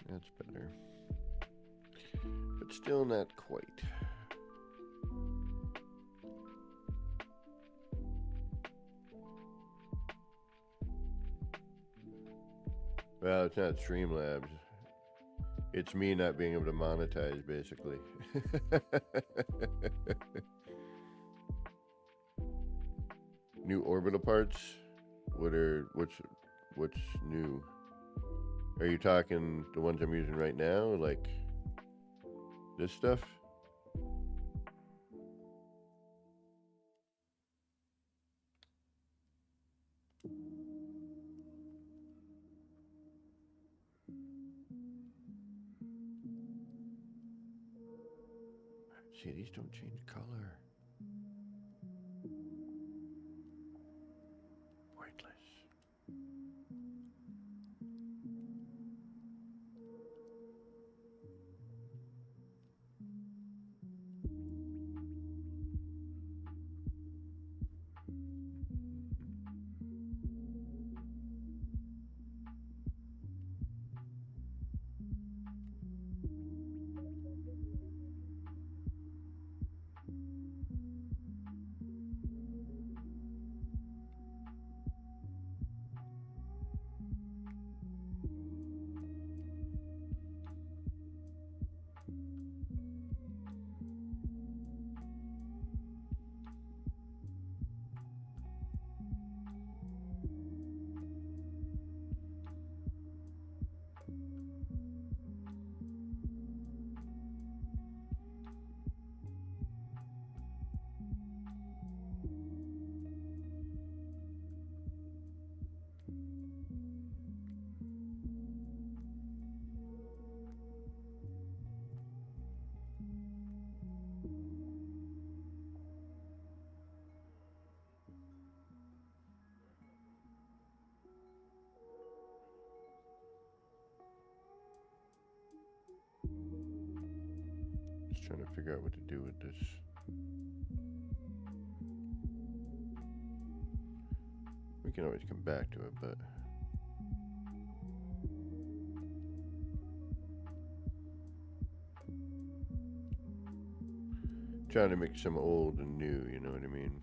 That's better. But still not quite. Well, it's not Streamlabs. It's me not being able to monetize, basically. New orbital parts? What's new? Are you talking the ones I'm using right now, like this stuff? See, these don't change color. Pointless. Just trying to figure out what to do with this. We can always come back to it, but trying to mix some old and new, you know what I mean?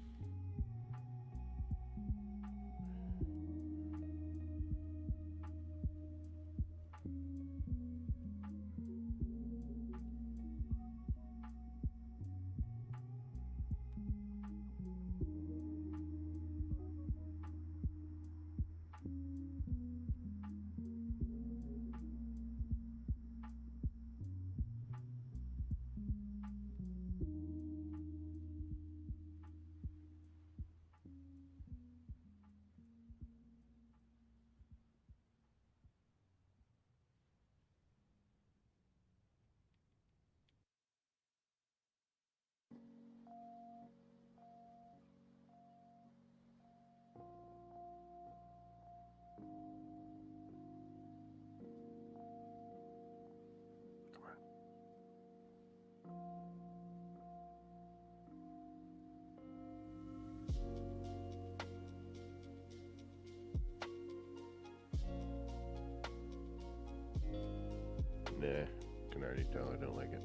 can already tell I don't like it.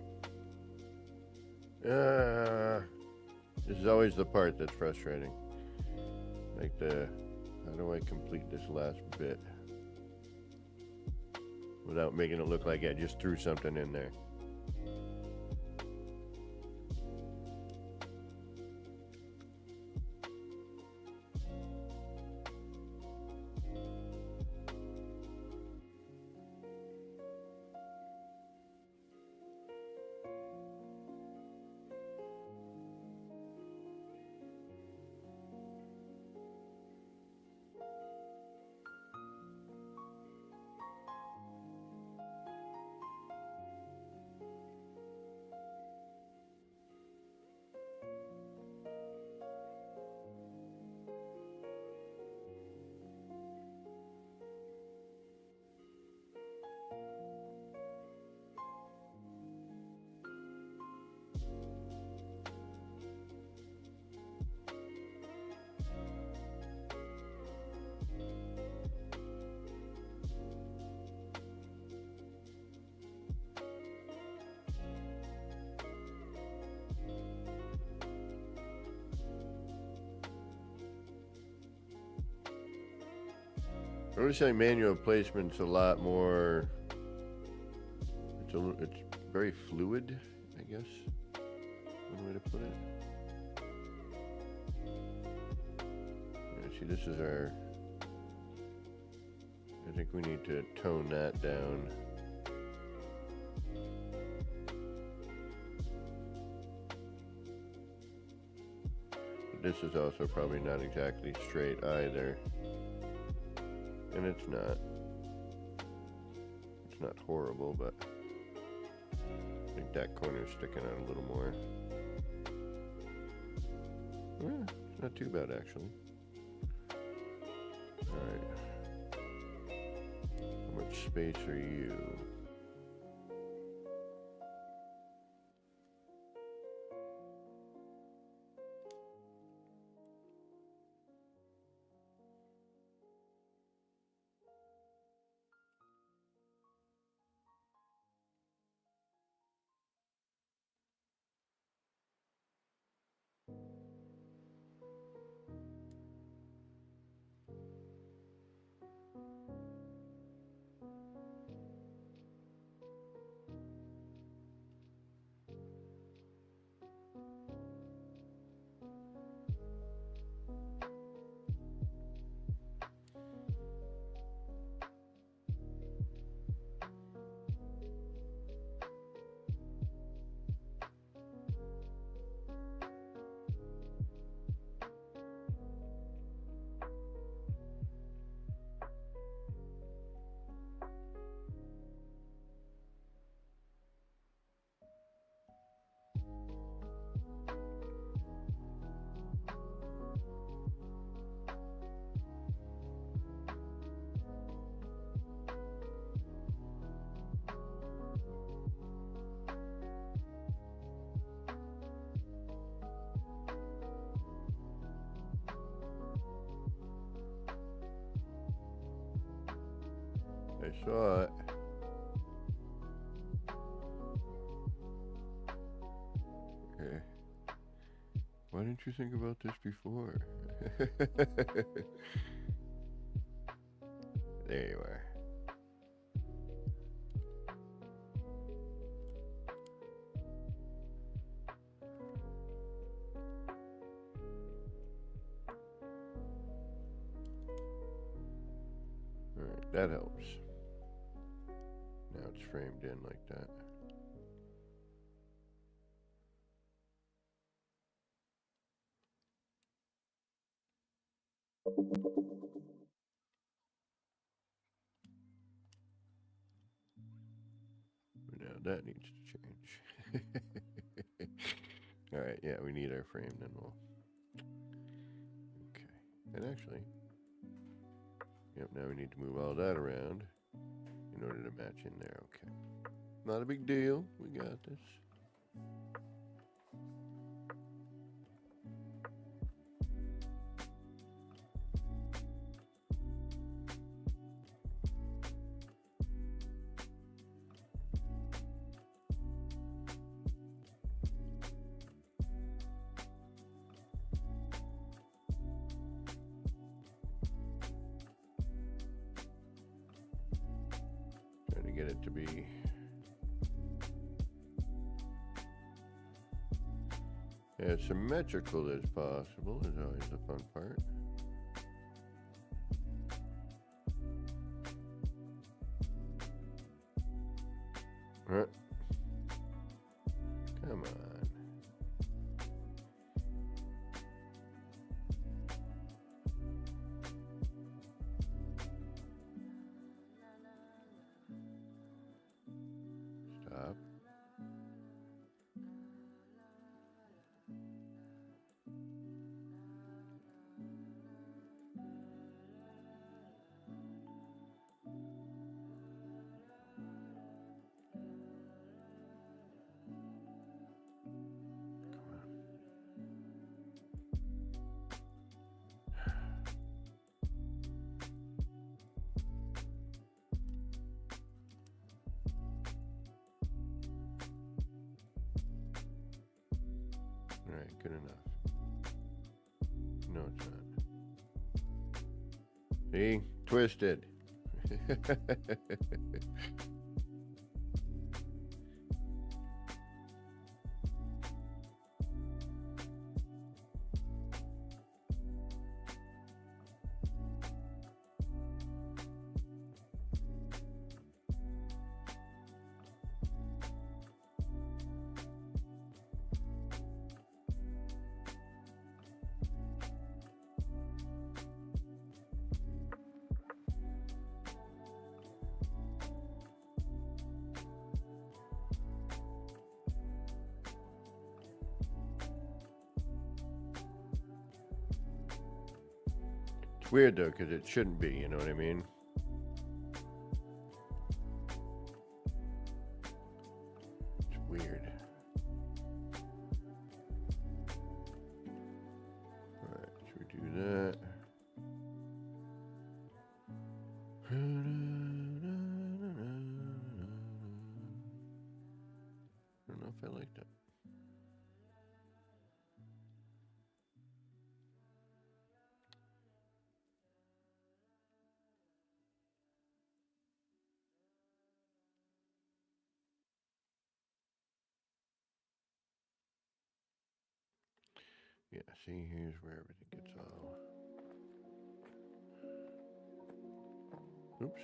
This is always the part that's frustrating. Like how do I complete this last bit without making it look like I just threw something in there? I would say manual placement's a lot more. It's very fluid, I guess. One way to put it. Yeah, see, this is our. I think we need to tone that down. But this is also probably not exactly straight either. And it's not horrible, but I think that corner's sticking out a little more. Yeah, it's not too bad actually. Alright. How much space are you? I saw it. Okay. Why didn't you think about this before? There you are. Alright, that helps. Now it's framed in like that. But now that needs to change. Alright, yeah, we need our frame, then we'll... Okay. And actually... Yep, now we need to move all that around in order to match in there. Okay. Not a big deal. We got this. get it to be as symmetrical as possible is always the fun part. Huh? Come on. Stop. All right, good enough. No, it's not. See? Twisted. It's weird though, because it shouldn't be, you know what I mean? It's weird. Alright, should we do that? I don't know if I like that. Yeah, see, here's where everything gets all... Oops.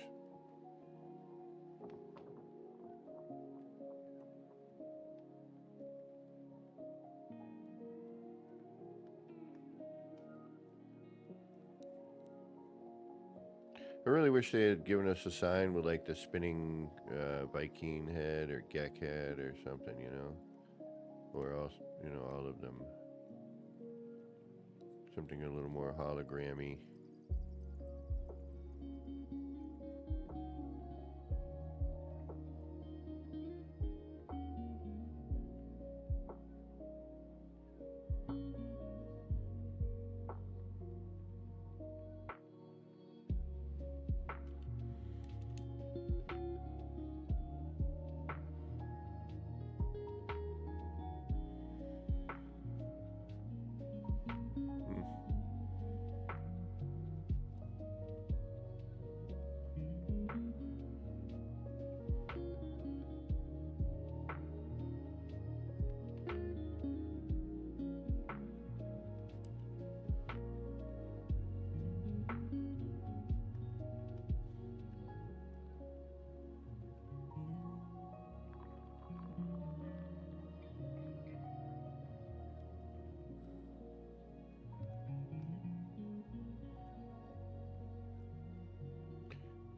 I really wish they had given us a sign with like the spinning Viking head or Gek head or something, you know? Or else, you know, all of them. Something a little more hologrammy.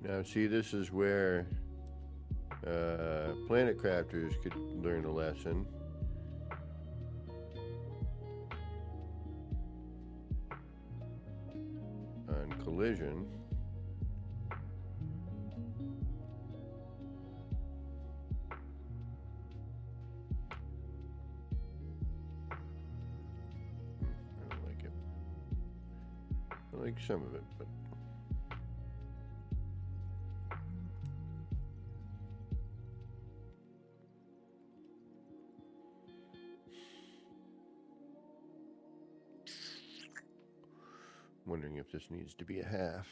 Now, see, this is where planet crafters could learn a lesson. On collision. I don't like it. I like some of it, but... wondering if this needs to be a half.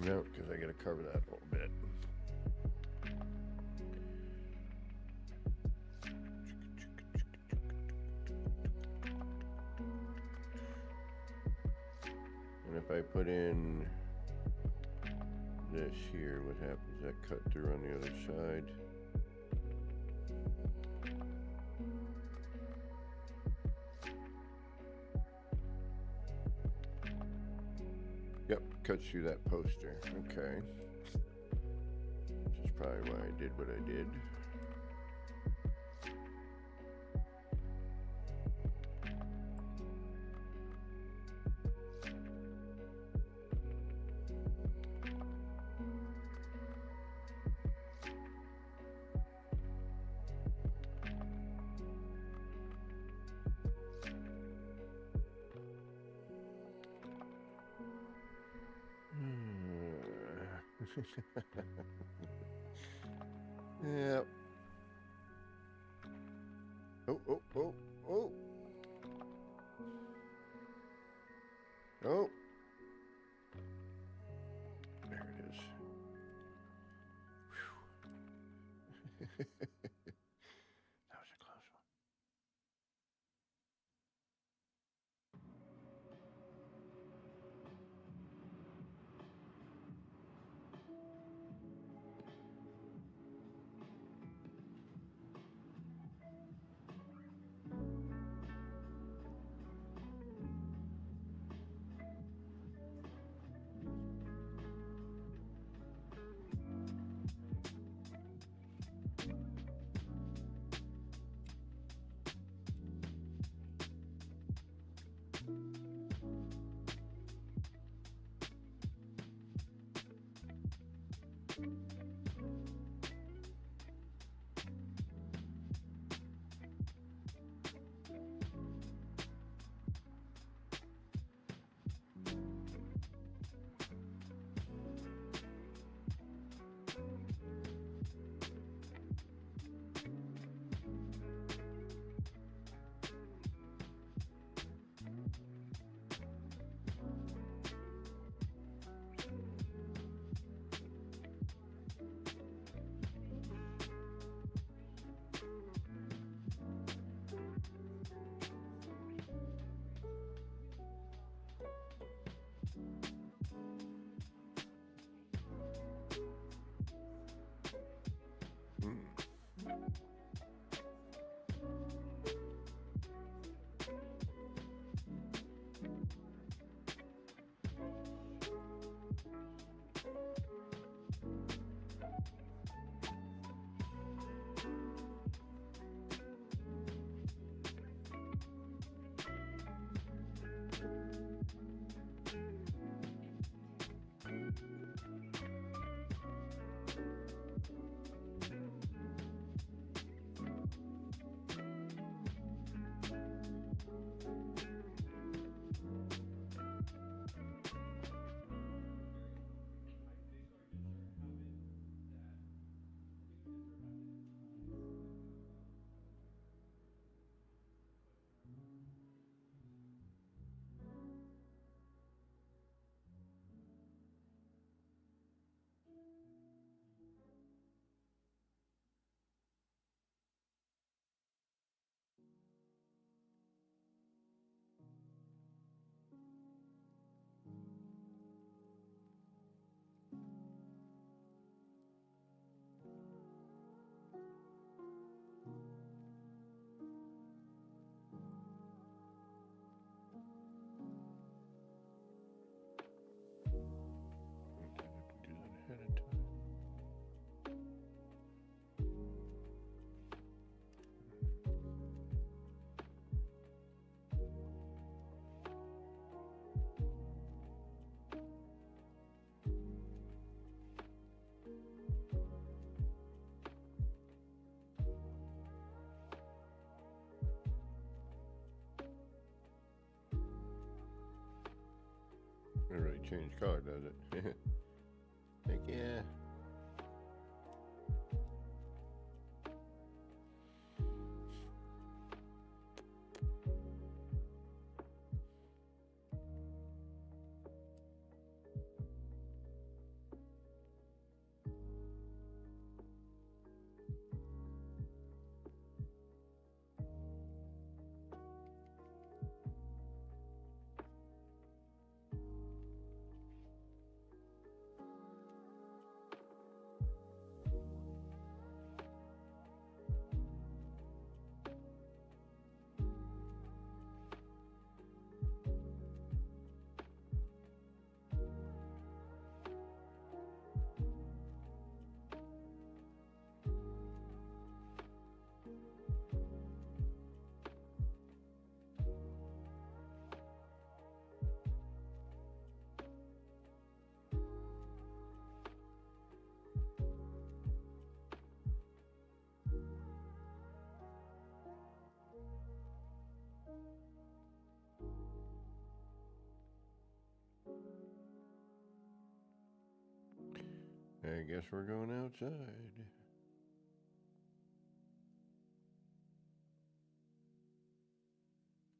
No, because I got to cover that a little bit. And if I put in this here, what happens? That cut through on the other side. Yep, cuts through that poster. Okay. This is probably why I did what I did. Yep. Oh, oh, oh, oh. Oh. There it is. That was a close one. It really changed color, does it? Heck yeah. I guess we're going outside.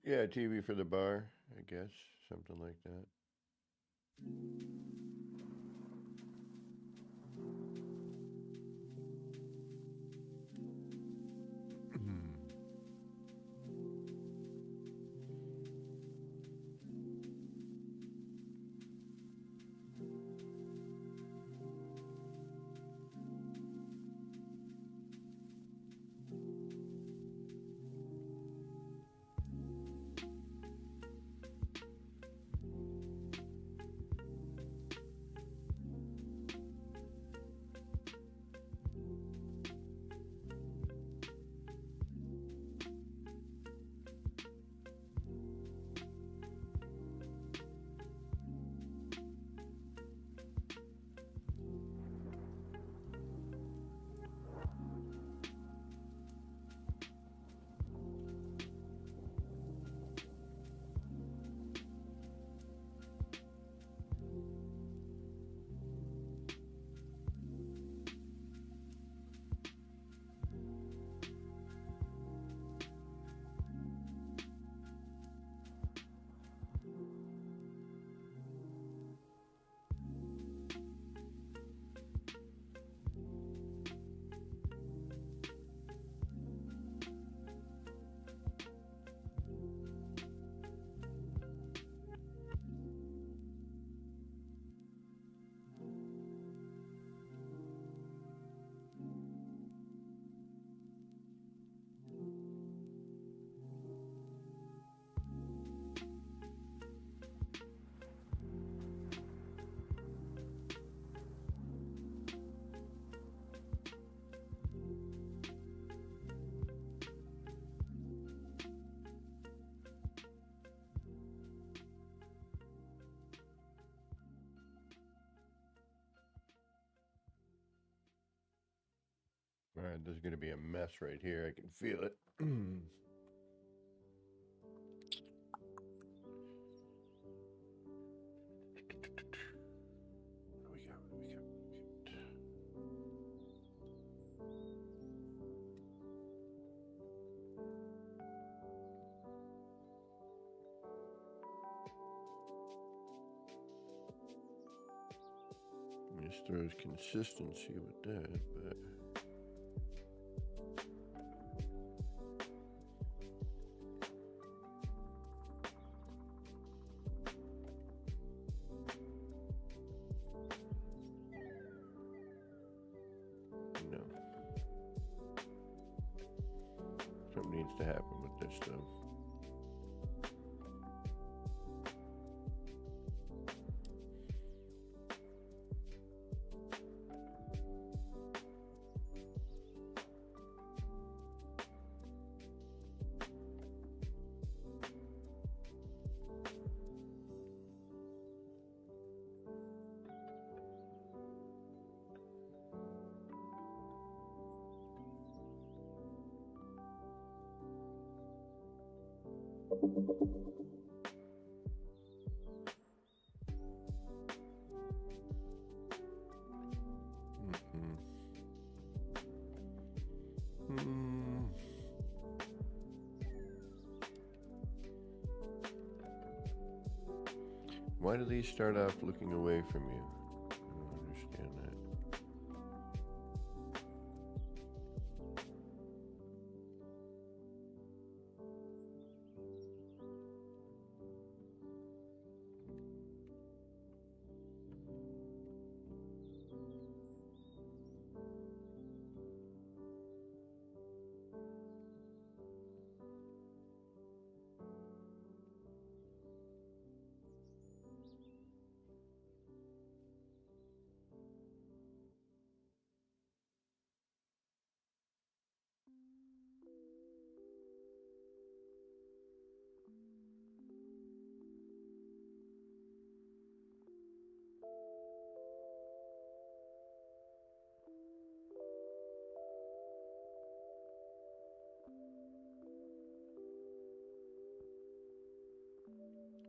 Yeah, TV for the bar, I guess. Something like that. All right, there's going to be a mess right here. I can feel it. What we got? This throws consistency with that, but no. Something needs to happen with this though. Why do these start off looking away from you? I don't understand that.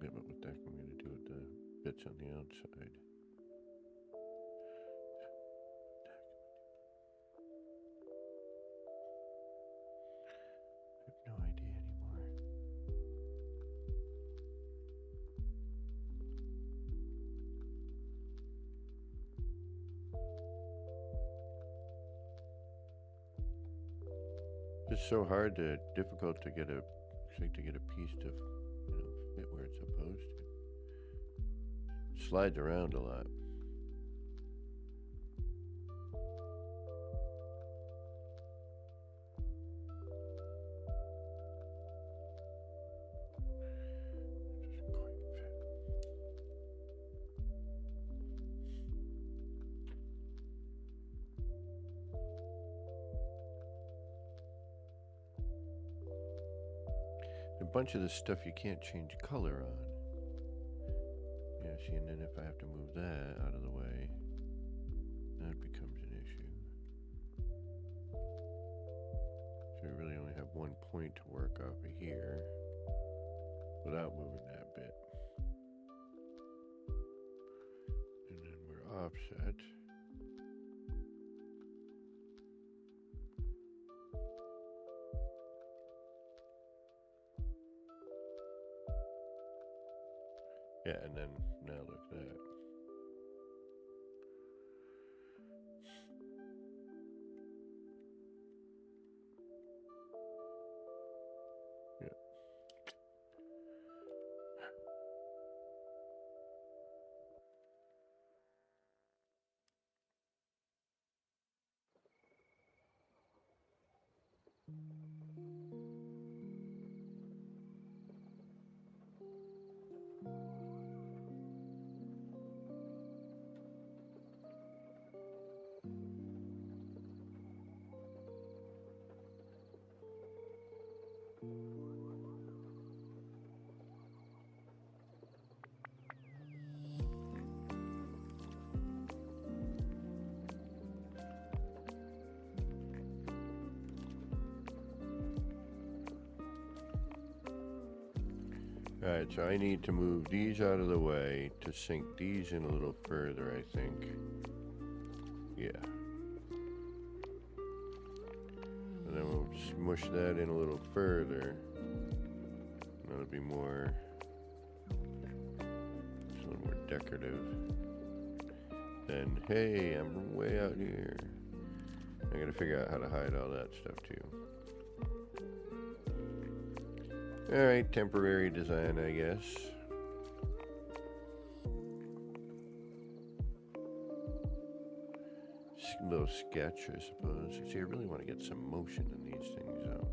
Yeah, but what the heck am I going to do with the bits on the outside? It's so hard to difficult to get a piece to fit where it's supposed to. It slides around a lot. A bunch of this stuff you can't change color on. Yeah, see, and then if I have to move that out of the way, that becomes an issue. So we really only have one point to work off of here without moving that bit. And then we're offset. Yeah, and then now look at that. Yeah. Alright, so I need to move these out of the way to sink these in a little further, I think. Yeah. And then we'll smush that in a little further. That'll be more, it's a little more decorative. Then, hey, I'm way out here. I gotta figure out how to hide all that stuff too. Alright, temporary design, I guess. A little sketch, I suppose. See, I really want to get some motion in these things, though.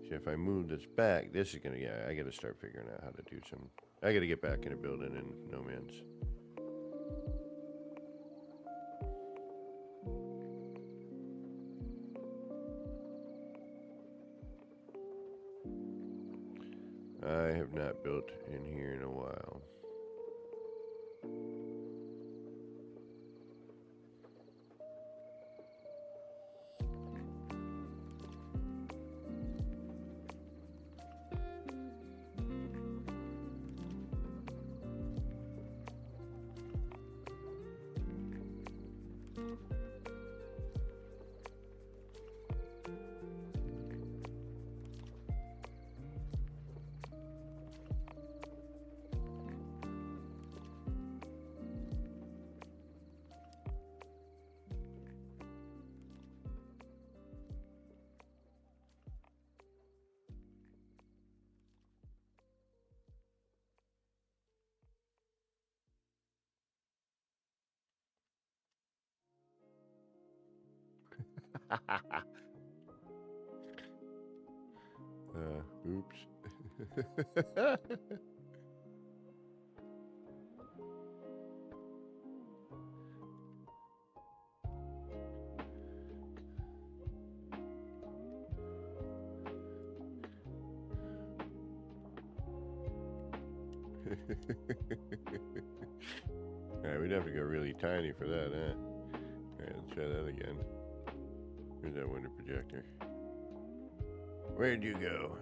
See, if I move this back, this is gonna, yeah, I gotta start figuring out how to do some, I gotta get back in a building in No Man's. I have not built in here in a while. Oops. Alright, we'd have to go really tiny for that, huh? Alright, let's try that again. Here's that window projector. Where'd you go?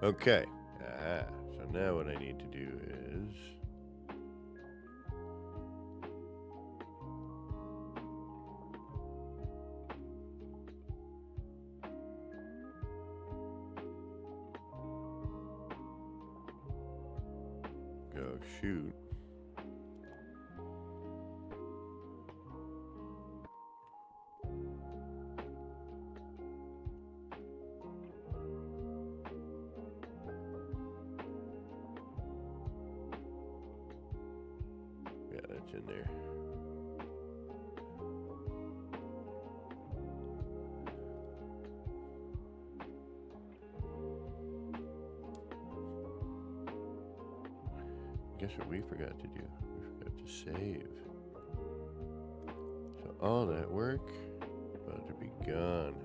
Okay. So now what I need to do is... go shoot. Yeah, that's in there. Guess what we forgot to do? We forgot to save. So all that work about to be gone.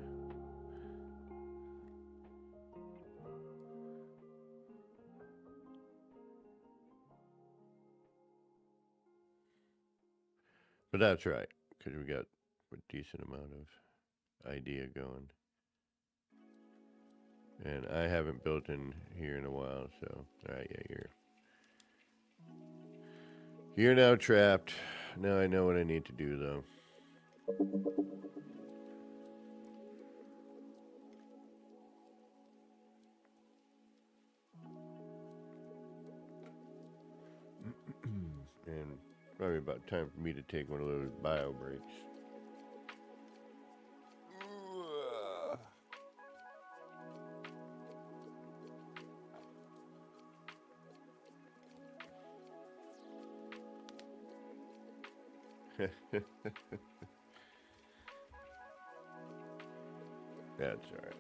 But that's right, because we got a decent amount of idea going. And I haven't built in here in a while, so alright, yeah, you're now trapped. Now I know what I need to do, though. And probably about time for me to take one of those bio breaks. That's all right.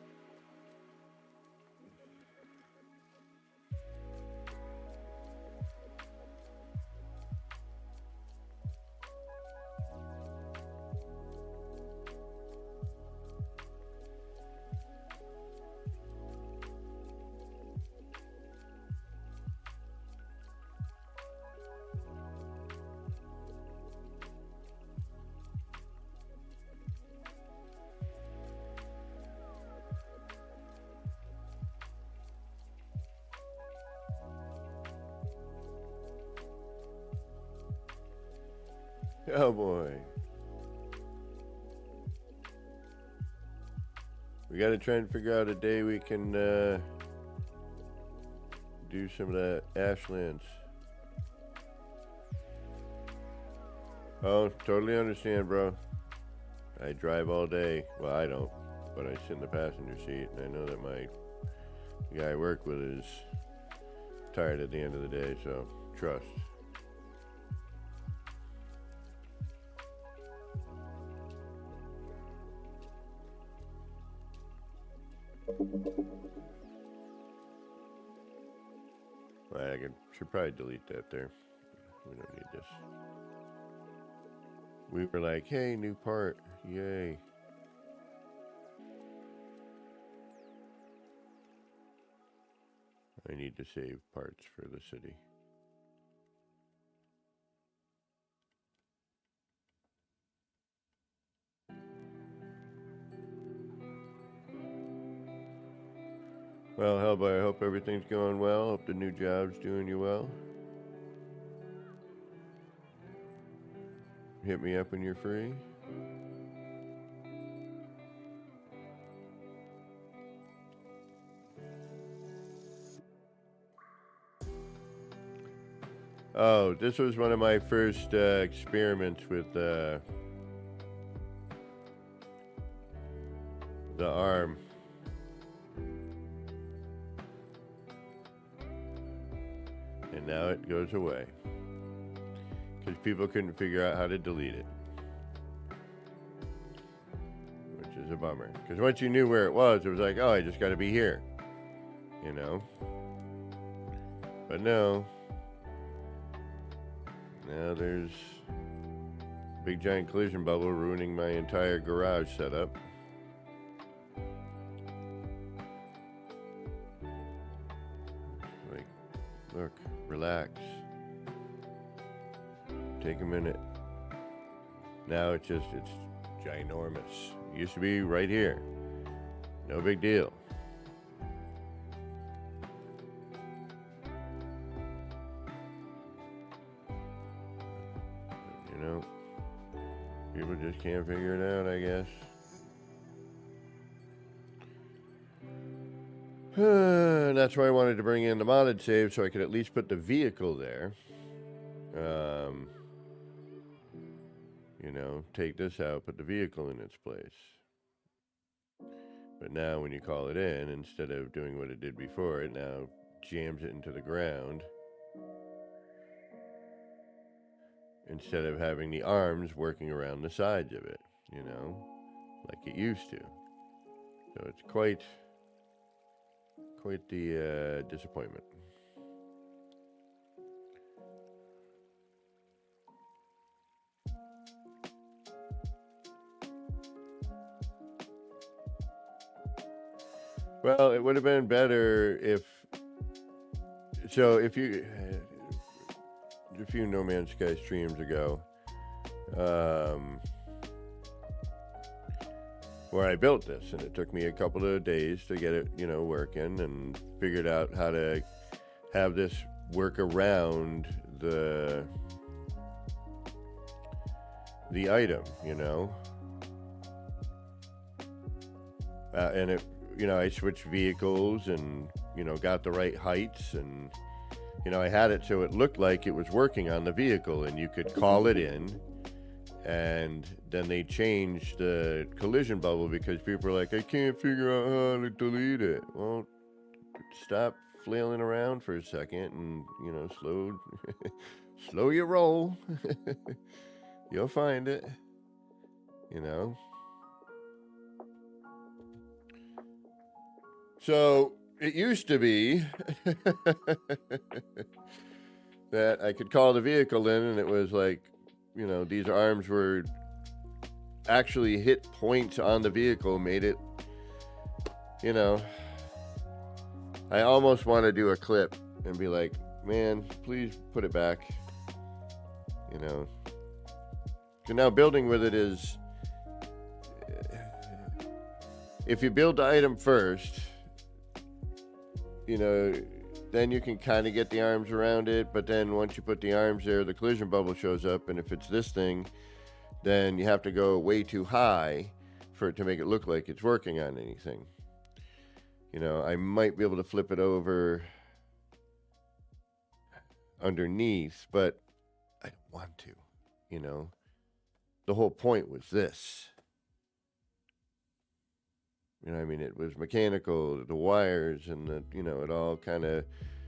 Oh boy. We gotta try and figure out a day we can do some of that ashlands. Oh, totally understand, bro. I drive all day. Well, I don't, but I sit in the passenger seat, and I know that my guy I work with is tired at the end of the day, so trust. Well, should probably delete that there. We don't need this. We were like, hey, new part, yay. I need to save parts for the city. Well, Hellboy, I hope everything's going well. Hope the new job's doing you well. Hit me up when you're free. Oh, this was one of my first experiments with the arm. And now it goes away. Because people couldn't figure out how to delete it. Which is a bummer. Because once you knew where it was like, oh, I just got to be here. You know? But no. Now there's a big giant collision bubble ruining my entire garage setup. Like, look, relax. take a minute. Now it's ginormous. It used to be right here. No big deal. You know, people just can't figure it out, I guess. That's why I wanted to bring in the modded save so I could at least put the vehicle there. You know, take this out, put the vehicle in its place. But now when you call it in, instead of doing what it did before, it now jams it into the ground. Instead of having the arms working around the sides of it, you know, like it used to. So it's quite the disappointment. Well, it would have been better if a few No Man's Sky streams ago, where I built this, and it took me a couple of days to get it, you know, working, and figured out how to have this work around the item, you know, and it, you know, I switched vehicles and, you know, got the right heights, and, you know, I had it so it looked like it was working on the vehicle, and you could call it in, and then they changed the collision bubble because people are like, I can't figure out how to delete it. Well, stop flailing around for a second and, you know, slow your roll. You'll find it, you know. So it used to be that I could call the vehicle in, and it was like, you know, these arms were actually hit points on the vehicle, made it, you know. I almost want to do a clip and be like, man, please put it back, you know. So now building with it is, if you build the item first, you know, then you can kind of get the arms around it, but then once you put the arms there, the collision bubble shows up, and if it's this thing, then you have to go way too high for it to make it look like it's working on anything. You know, I might be able to flip it over underneath, but I don't want to, you know. The whole point was this. You know, I mean, it was mechanical, the wires and the, you know, it all kind of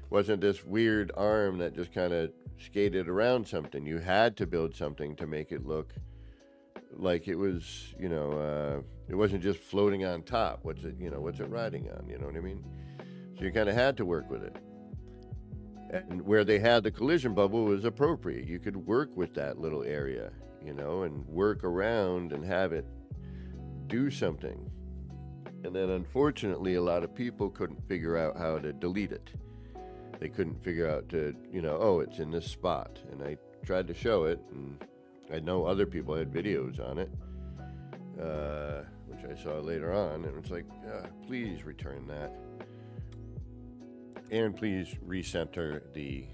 wasn't this weird arm that just kind of skated around something. You had to build something to make it look like it was, you know, it wasn't just floating on top. What's it riding on? You know what I mean? So you kind of had to work with it. And where they had the collision bubble was appropriate. You could work with that little area, you know, and work around and have it do something. And then unfortunately, a lot of people couldn't figure out how to delete it. They couldn't figure out to, you know, oh, it's in this spot. And I tried to show it, and I know other people had videos on it, which I saw later on, and it was like, please return that. And please recenter the...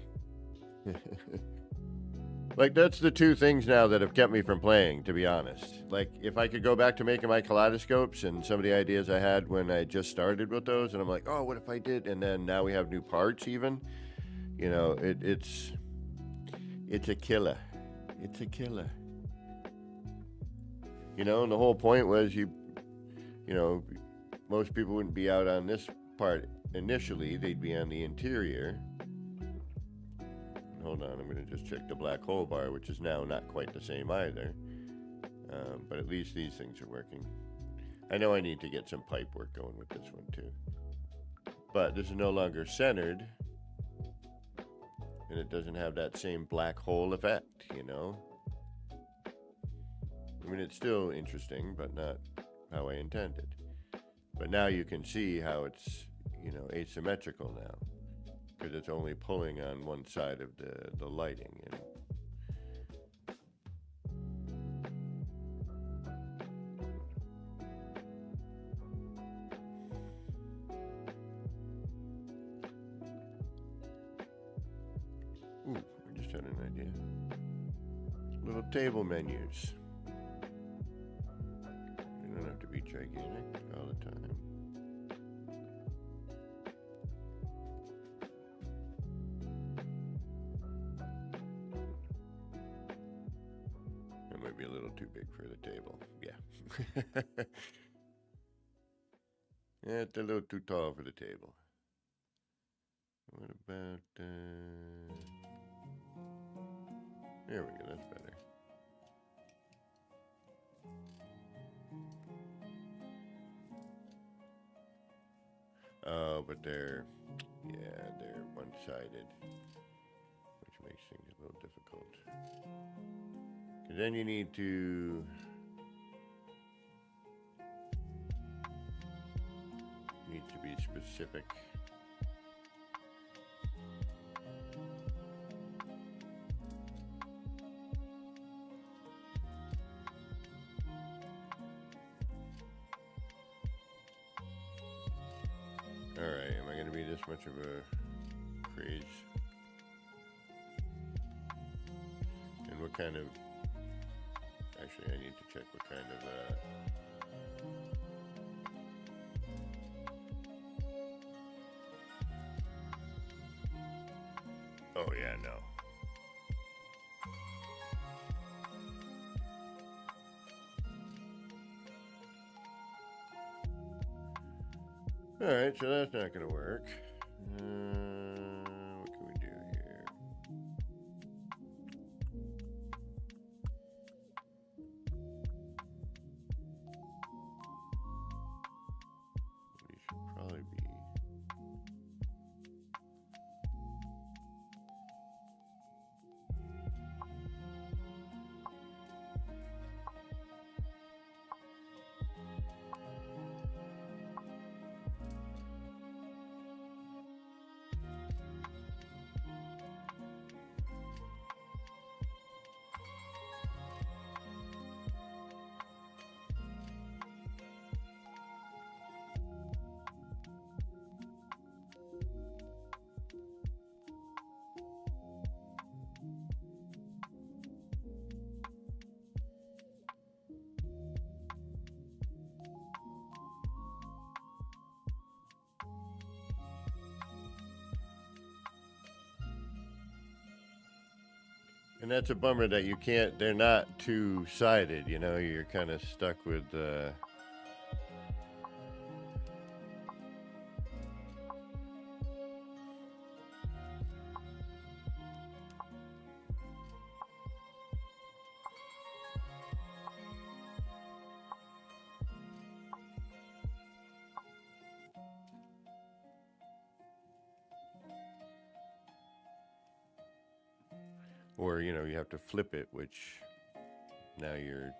Like, that's the two things now that have kept me from playing, to be honest. Like, if I could go back to making my kaleidoscopes and some of the ideas I had when I just started with those, and I'm like, oh, what if I did? And then now we have new parts even. You know, it's a killer. It's a killer. You know, and the whole point was you know, most people wouldn't be out on this part initially. They'd be on the interior. Hold on, I'm going to just check the black hole bar, which is now not quite the same either. But at least these things are working. I know I need to get some pipe work going with this one too. But this is no longer centered. And it doesn't have that same black hole effect, you know? I mean, it's still interesting, but not how I intended. But now you can see how it's, you know, asymmetrical now. Because it's only pulling on one side of the lighting. And idea. Little table menus. They don't have to be gigantic all the time. It might be a little too big for the table. Yeah. It's a little too tall for the table. What about, there we go, that's better. Oh, but they're one-sided, which makes things a little difficult. Because then you need to be specific. Alright, am I going to be this much of a craze? And what kind of... Actually, I need to check what kind of... Oh, yeah, no. Alright, so that's not going to work. What can we do here? These should probably be... And that's a bummer that you can't, they're not two-sided, you know, you're kind of stuck with, or, you know, you have to flip it, which now you're,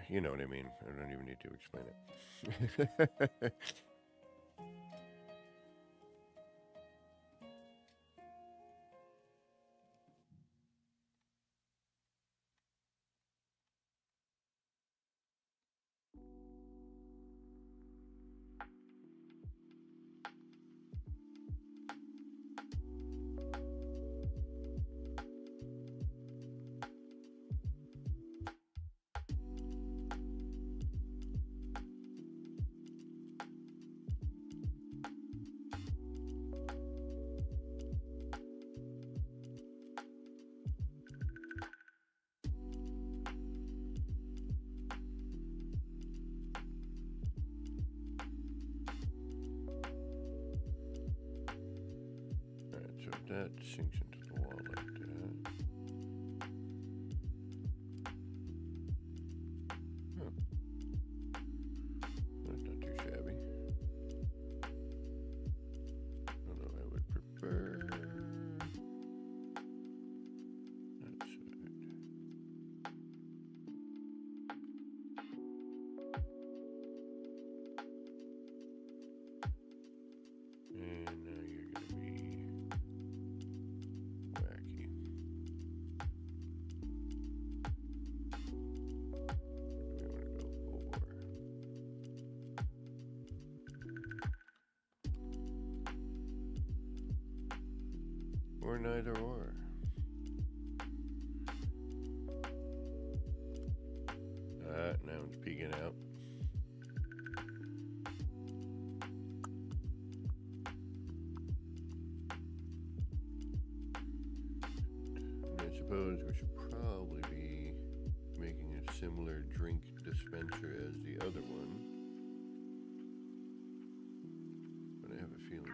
you know what I mean. I don't even need to explain it. So that sinks into the wall like that. Huh. That's not too shabby. Although I would prefer that side. And now you're going to be neither or. Now it's peeking out. And I suppose we should probably be making a similar drink dispenser as the other one. But I have a feeling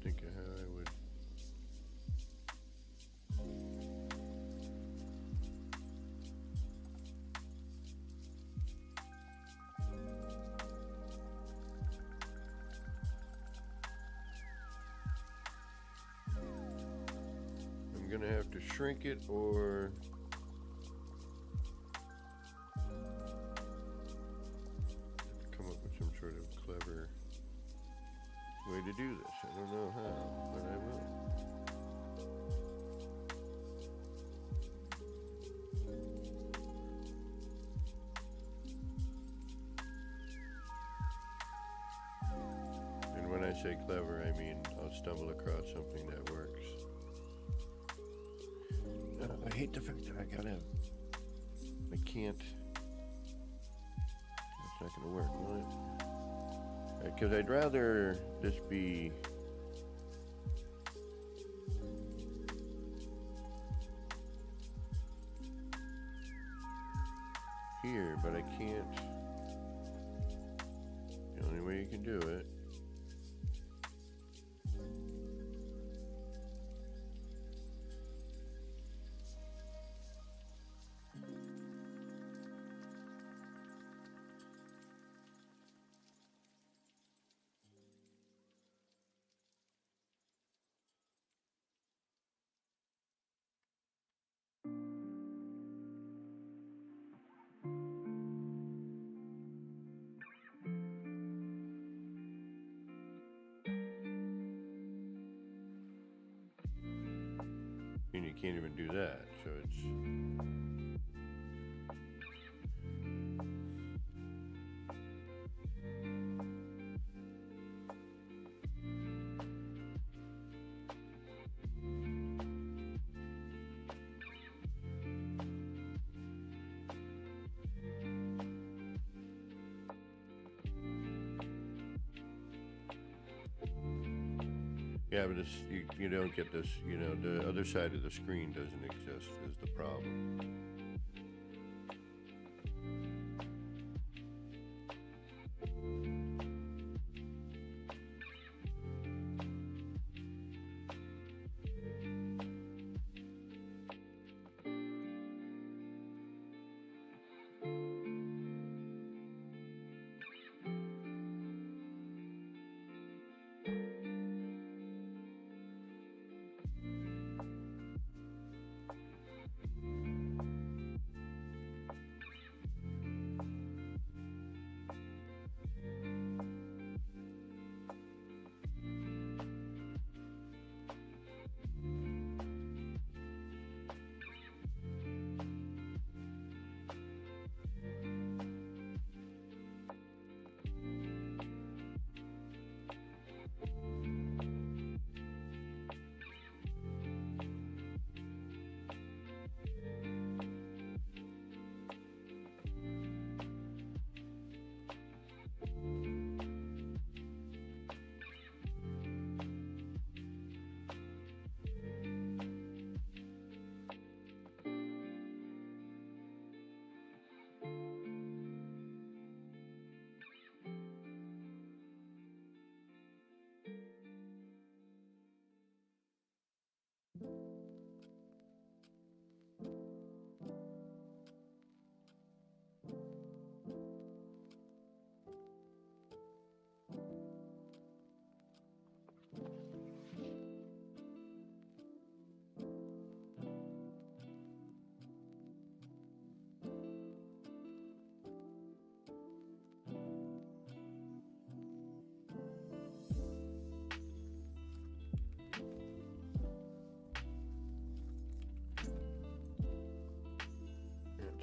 think of how I would. I'm gonna have to shrink it or come up with some sort of clever way to do this. I don't know how, but I will. And when I say clever, I mean I'll stumble across something that works. I hate the fact that I can't. It's not gonna work, will it? Because I'd rather this be here, but I can't. The only way you can do it . And you can't even do that, so it's. Yeah, but you don't get this, the other side of the screen doesn't exist is the problem.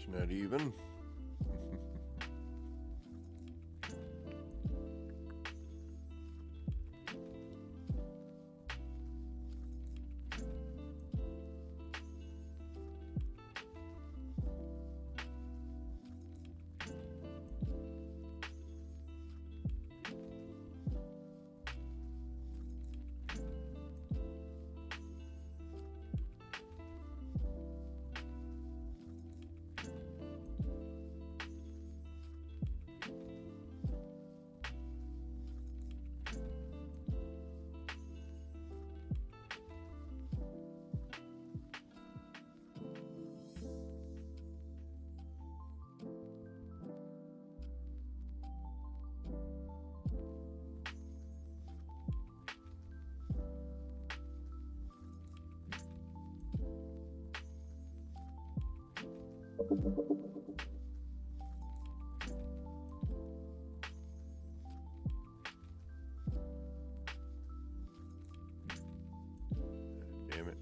It's not even. Damn it.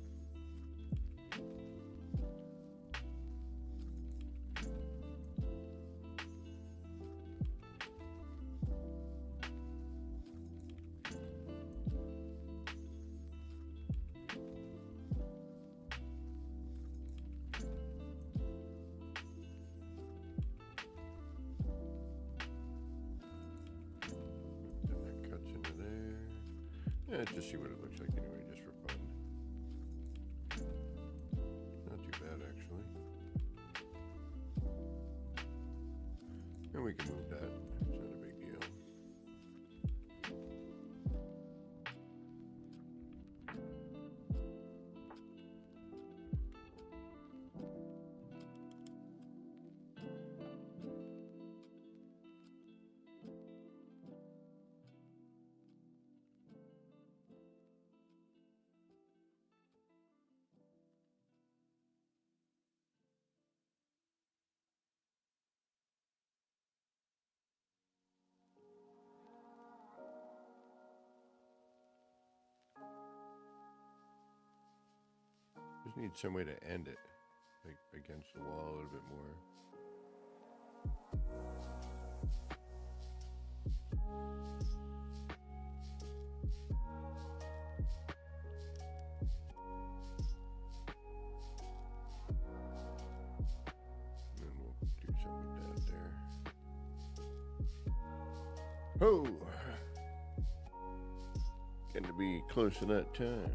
That cuts into there. Yeah, just see what it looks like anyway, just for fun. Not too bad, actually. And we can move that. It's not a big deal. Just need some way to end it, like against the wall a little bit more. And then we'll do something with that there. Oh! Getting to be close to that time.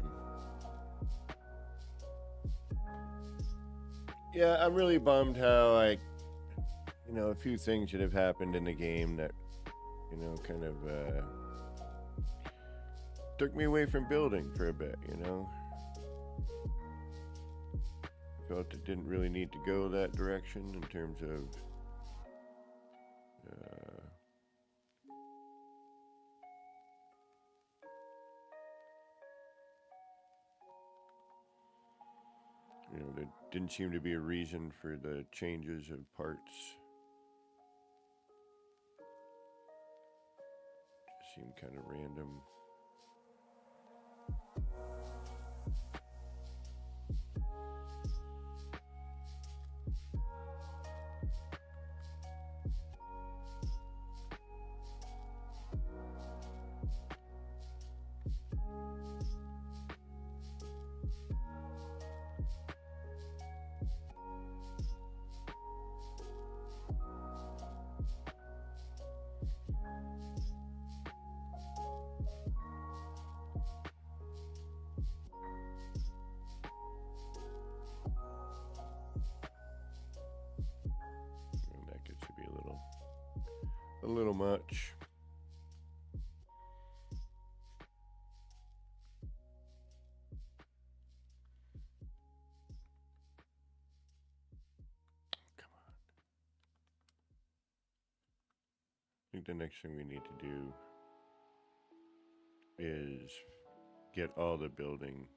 Yeah, I'm really bummed how a few things that have happened in the game that, kind of took me away from building for a bit, Felt it didn't really need to go that direction in terms of there didn't seem to be a reason for the changes of parts. Just seemed kind of random. A little much. Come on. I think the next thing we need to do is get all the building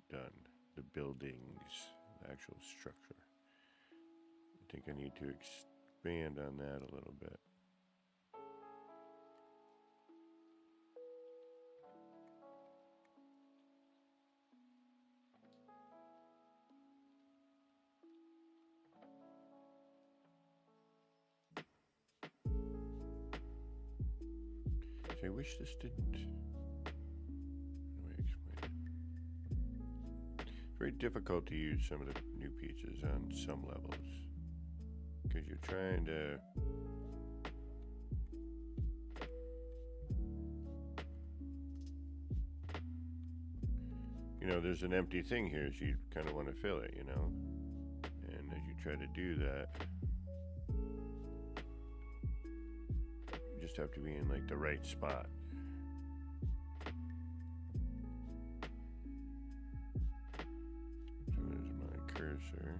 done. The buildings, the actual structure. I think I need to expand on that a little bit. wish this didn't. How do I explain it? It's very difficult to use some of the new pieces on some levels because you're trying to. You know, there's an empty thing here, so you kind of want to fill it, you know? And as you try to do that, you just have to be in like the right spot. So there's my cursor.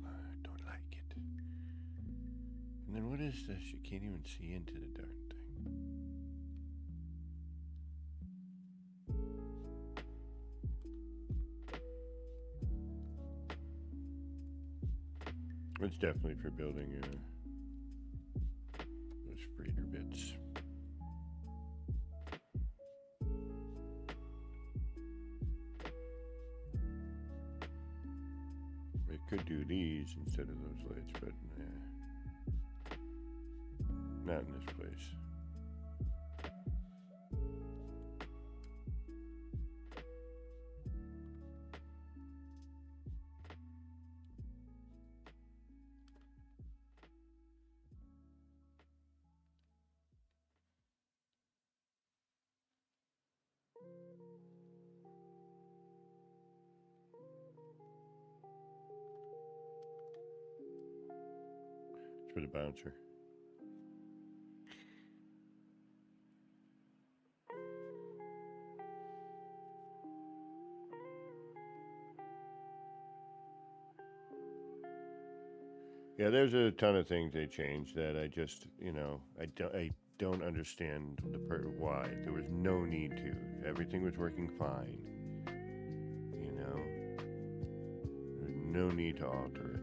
I don't like it. And then what is this? You can't even see into the darn thing. It's definitely for building those breeder bits. Could do these instead of those lights, but not in this place. For the bouncer. Yeah, there's a ton of things they changed that I just, you know, I don't understand why. There was no need to. Everything was working fine. You know, there's no need to alter it.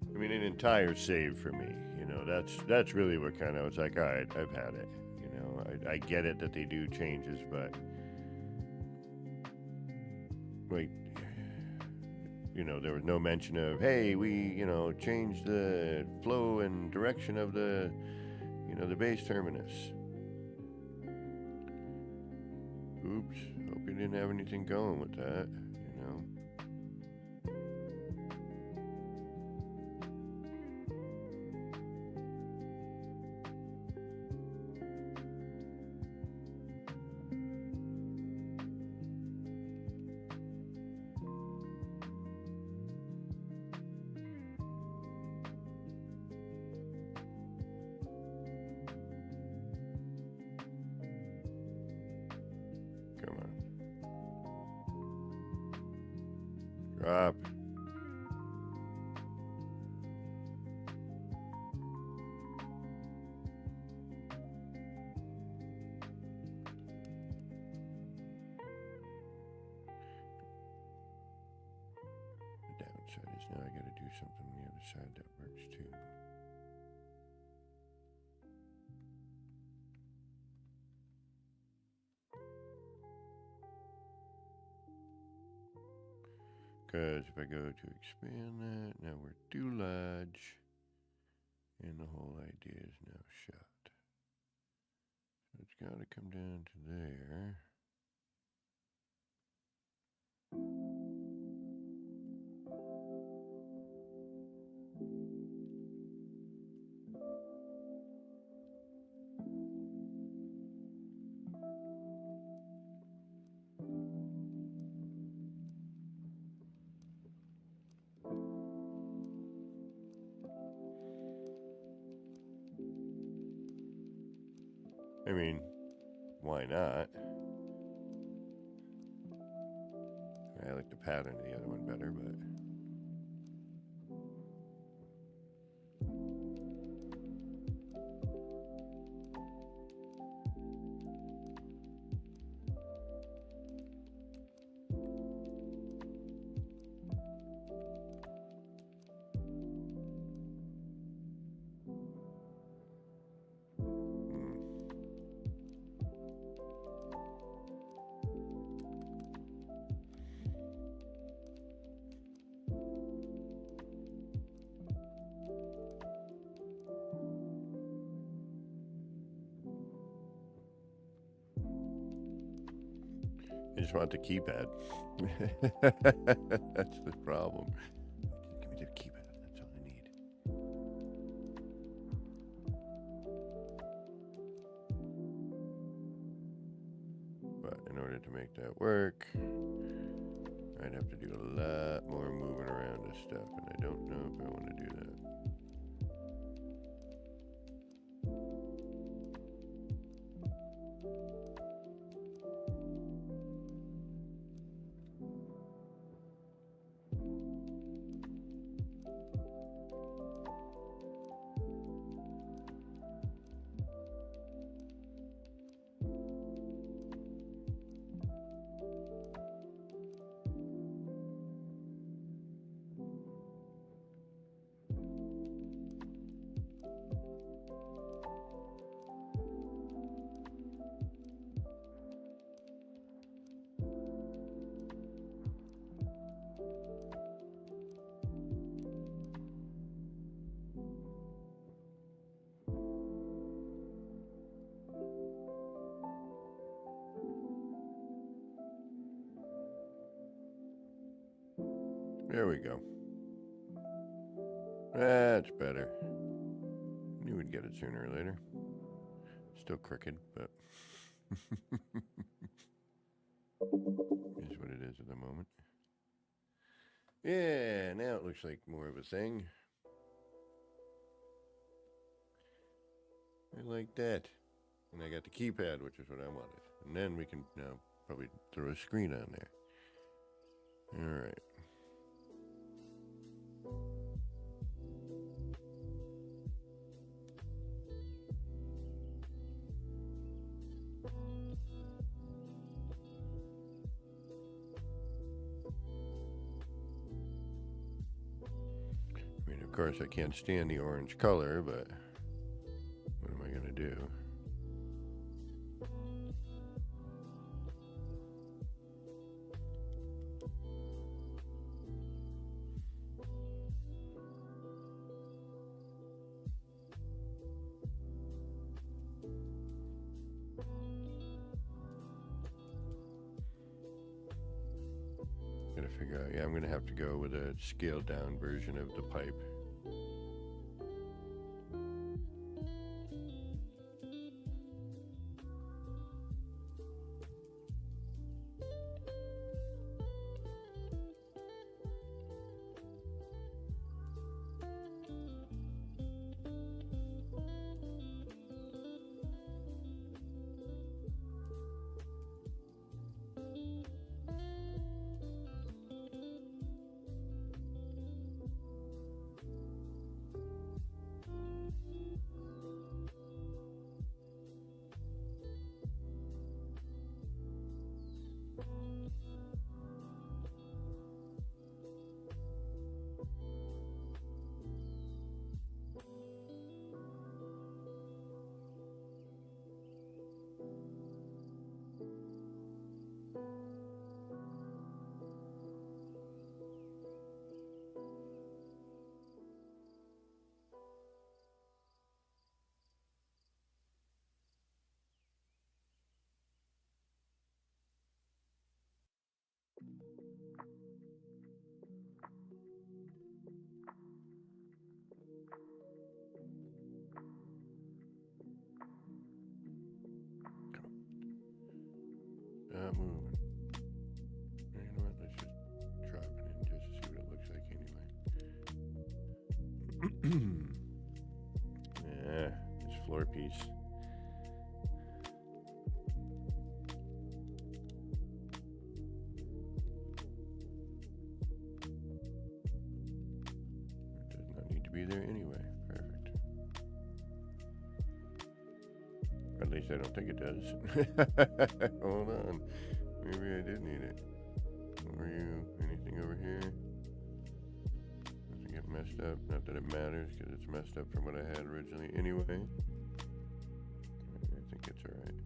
I mean, an entire save for me, you know, that's really what kind of, it's like, all right, I've had it, you know, I get it that they do changes, but, like, you know, there was no mention of, hey, we, you know, changed the flow and direction of the, you know, the base terminus. Oops, hope you didn't have anything going with that, you know. Come on. Drop. The downside is now I gotta do something on the other side that works too. Because if I go to expand that, now we're too large, and the whole idea is now shut. So it's got to come down to there. I mean, why not? I like the pattern of the other one better, but... I just want the keypad. That's the problem. Give me the keypad. That's all I need. But in order to make that work, I'd have to do a lot more moving around this stuff, and I don't know if I want to do that. There we go. That's better. Knew we'd get it sooner or later. Still crooked, but is what it is at the moment. Yeah, now it looks like more of a thing. I like that. And I got the keypad, which is what I wanted. And then we can now probably throw a screen on there. All right. I mean, of course, I can't stand the orange color, but what am I going to do? Gotta figure out, yeah, I'm gonna have to go with a scaled down version of the pipe. Moving. You know what? Let's just drop it in just to see what it looks like anyway. Yeah, this floor piece. It does not need to be there anyway. Perfect. At least I don't think it does. Hold on. Maybe I did need it. What were you? Anything over here? Doesn't get messed up. Not that it matters because it's messed up from what I had originally anyway. I think it's alright.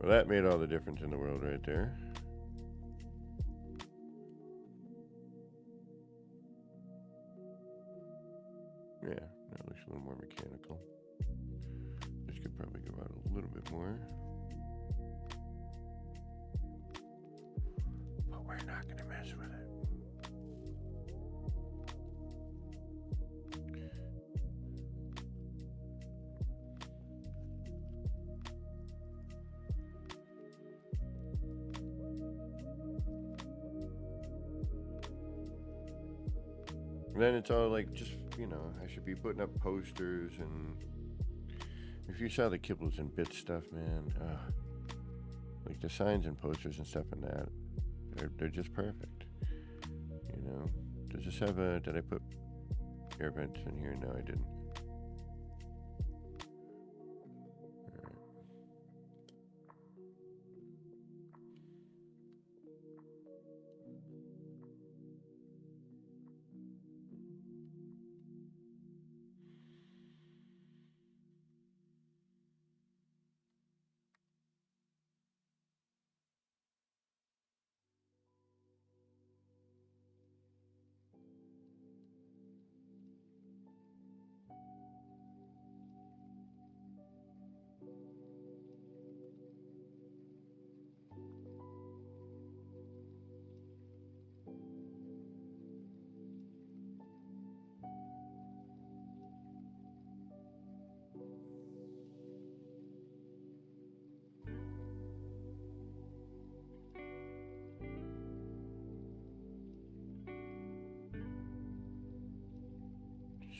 Well, that made all the difference in the world right there. Yeah, that looks a little more mechanical. Just could probably go out a little bit more. But we're not going to mess with it. And then it's all like, just, you know, I should be putting up posters, and if you saw the Kibbles and Bits stuff, man, like the signs and posters and stuff in that, they're just perfect. You know, does this have a, did I put air vents in here? No, I didn't.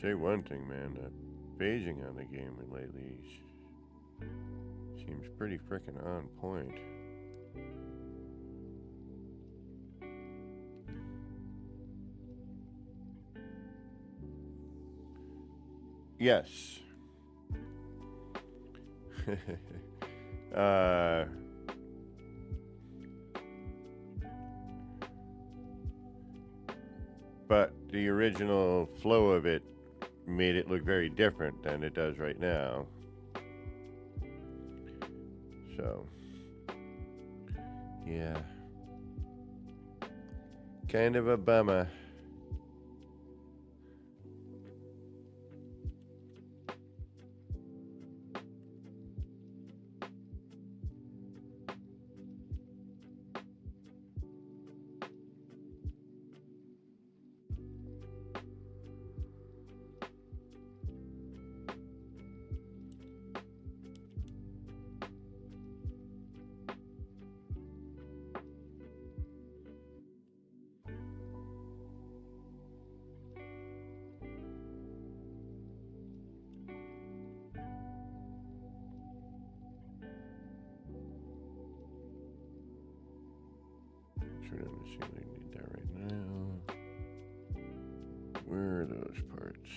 Say one thing, man, that phasing on the game lately seems pretty frickin' on point. Yes. But the original flow of it made it look very different than it does right now. So, yeah. Kind of a bummer. Turn on the ceiling, need that right now. Where are those parts?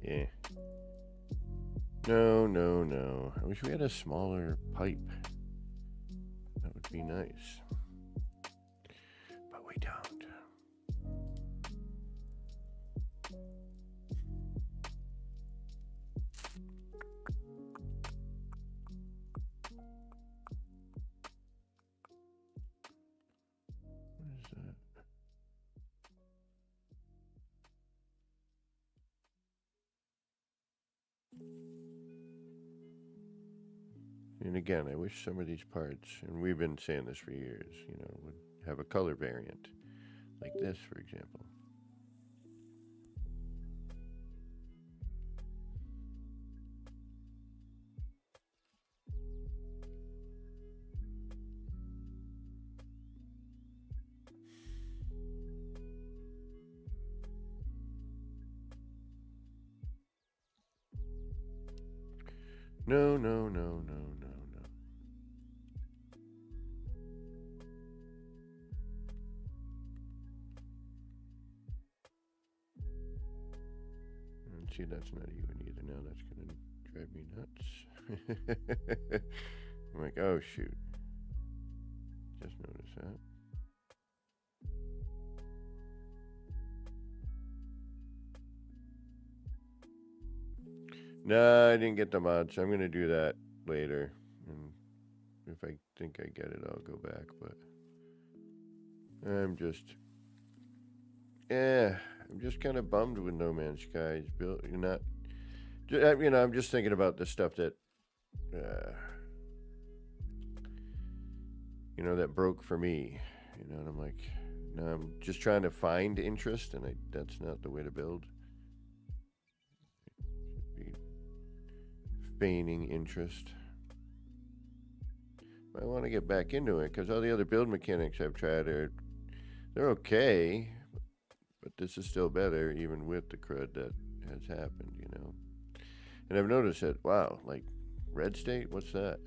Yeah. No, no, no. I wish we had a smaller pipe. That would be nice. But we don't. What is that? And again, I wish some of these parts, and we've been saying this for years, you know, would have a color variant. Like this, for example. No, no, no, no, no, no. And see, that's not even either. Now that's going to drive me nuts. I'm like, oh, shoot. Just noticed that. No, I didn't get the mods. I'm going to do that later. And if I think I get it, I'll go back. But I'm just, I'm just kind of bummed with No Man's Sky. It's built, you're not, you know, I'm just thinking about the stuff that, you know, that broke for me. You know, and I'm like, no, I'm just trying to find interest, and that's not the way to build. Should be feigning interest. I want to get back into it because all the other build mechanics I've tried they're okay, but this is still better even with the crud that has happened, you know. And I've noticed that, wow, like red state, what's that?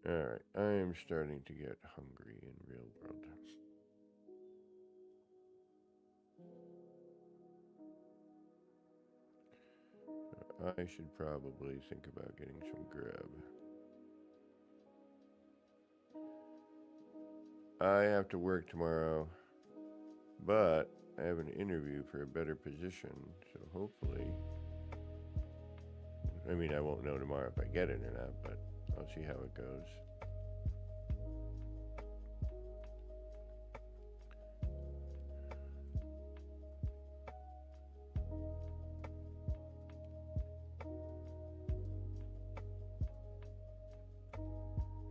All right, I am starting to get hungry in real world. I should probably think about getting some grub. I have to work tomorrow, but I have an interview for a better position, so hopefully, I mean, I won't know tomorrow if I get it or not, but I'll see how it goes.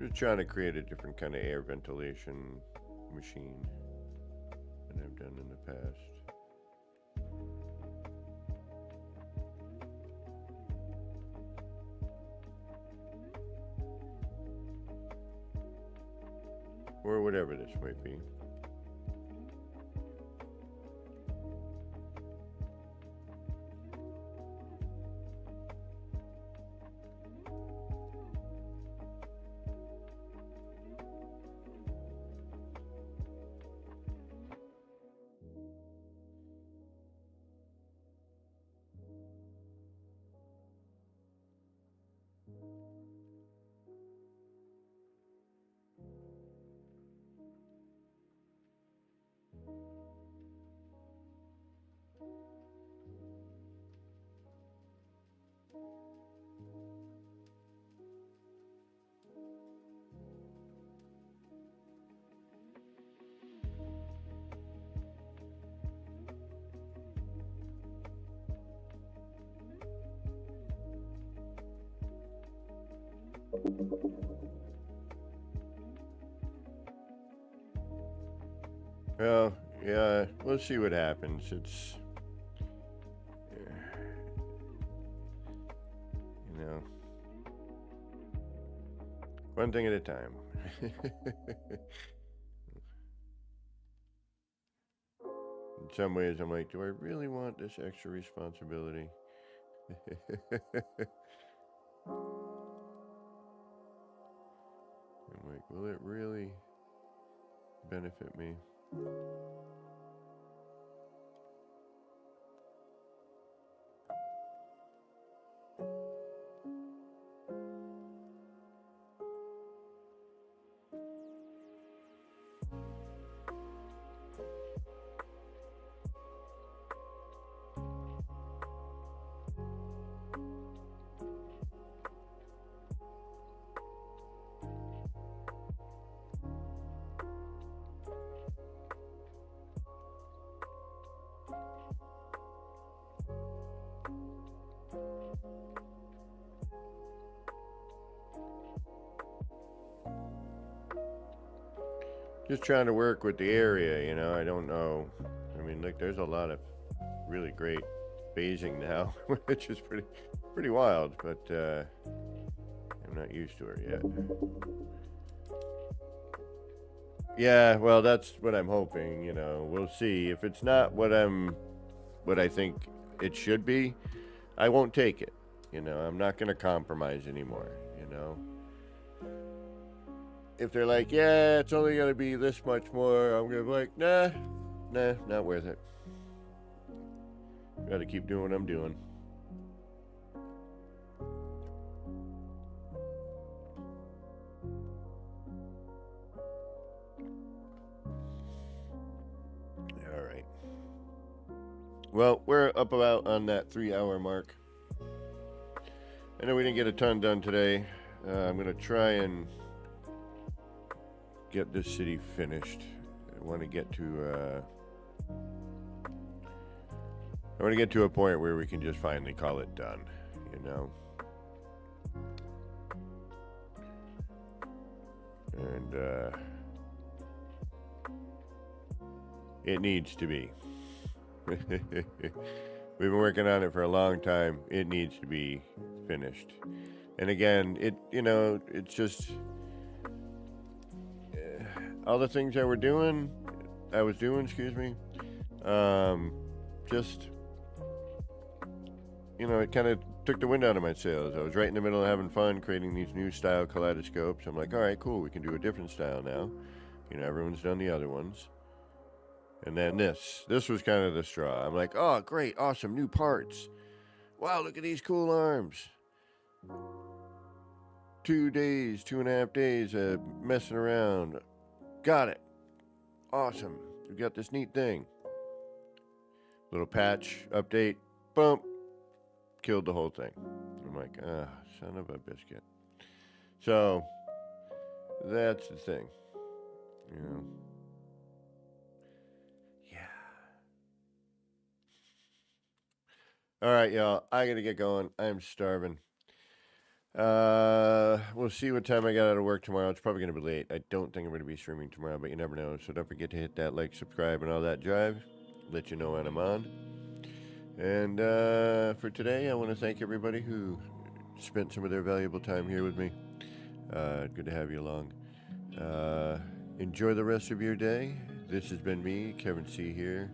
Just trying to create a different kind of air ventilation machine than I've done in the past. Or whatever this might be. Well, yeah, we'll see what happens. It's, you know, one thing at a time. In some ways, I'm like, do I really want this extra responsibility? I'm like, will it really benefit me? Just trying to work with the area, you know. I don't know. I mean, like, there's a lot of really great phasing now, which is pretty wild, but I'm not used to it yet. Yeah, well, that's what I'm hoping, you know. We'll see. If it's not what I think it should be, I won't take it. You know, I'm not going to compromise anymore, you know. If they're like, yeah, it's only going to be this much more, I'm going to be like, nah, not worth it. Got to keep doing what I'm doing. All right. Well, we're up about on that 3-hour mark. I know we didn't get a ton done today. I'm going to try and get this city finished. I want to get to a point where we can just finally call it done, you know. And it needs to be. We've been working on it for a long time. It needs to be finished. And again, it's just all the things I was doing, just, it kind of took the wind out of my sails. I was right in the middle of having fun creating these new style kaleidoscopes. I'm like, all right, cool, we can do a different style now. You know, everyone's done the other ones. And then this was kind of the straw. I'm like, oh, great, awesome, new parts. Wow, look at these cool arms. 2.5 days of messing around. Got it. Awesome. We got this neat thing. Little patch update. Boom. Killed the whole thing. I'm like, son of a biscuit. So, that's the thing. You know. Yeah. All right, y'all. I got to get going. I'm starving. We'll see what time I got out of work tomorrow. It's probably going to be late. I don't think I'm going to be streaming tomorrow, but you never know. So don't forget to hit that like, subscribe, and all that jive. Let you know when I'm on. And for today, I want to thank everybody who spent some of their valuable time here with me. Good to have you along. Enjoy the rest of your day. This has been me, Kevin C. here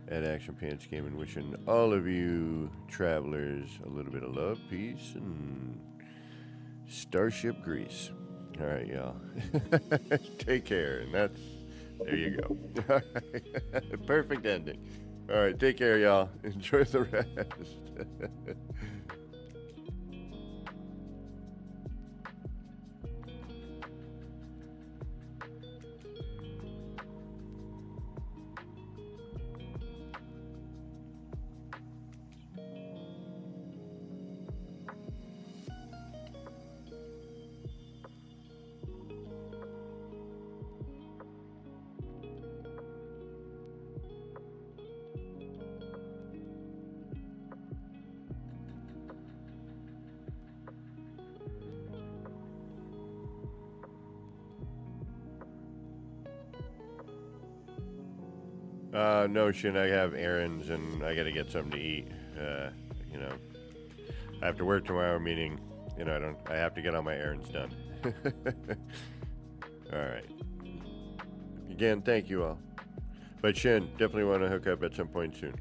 at Action Pants Gaming, wishing all of you travelers a little bit of love, peace, and Starship Grease. All right, y'all. Take care. And there you go. All right. Perfect ending. All right, take care, y'all. Enjoy the rest. No, Shin, I have errands and I gotta get something to eat. You know, I have to work tomorrow, meaning, I have to get all my errands done. All right. Again, thank you all. But Shin, definitely want to hook up at some point soon.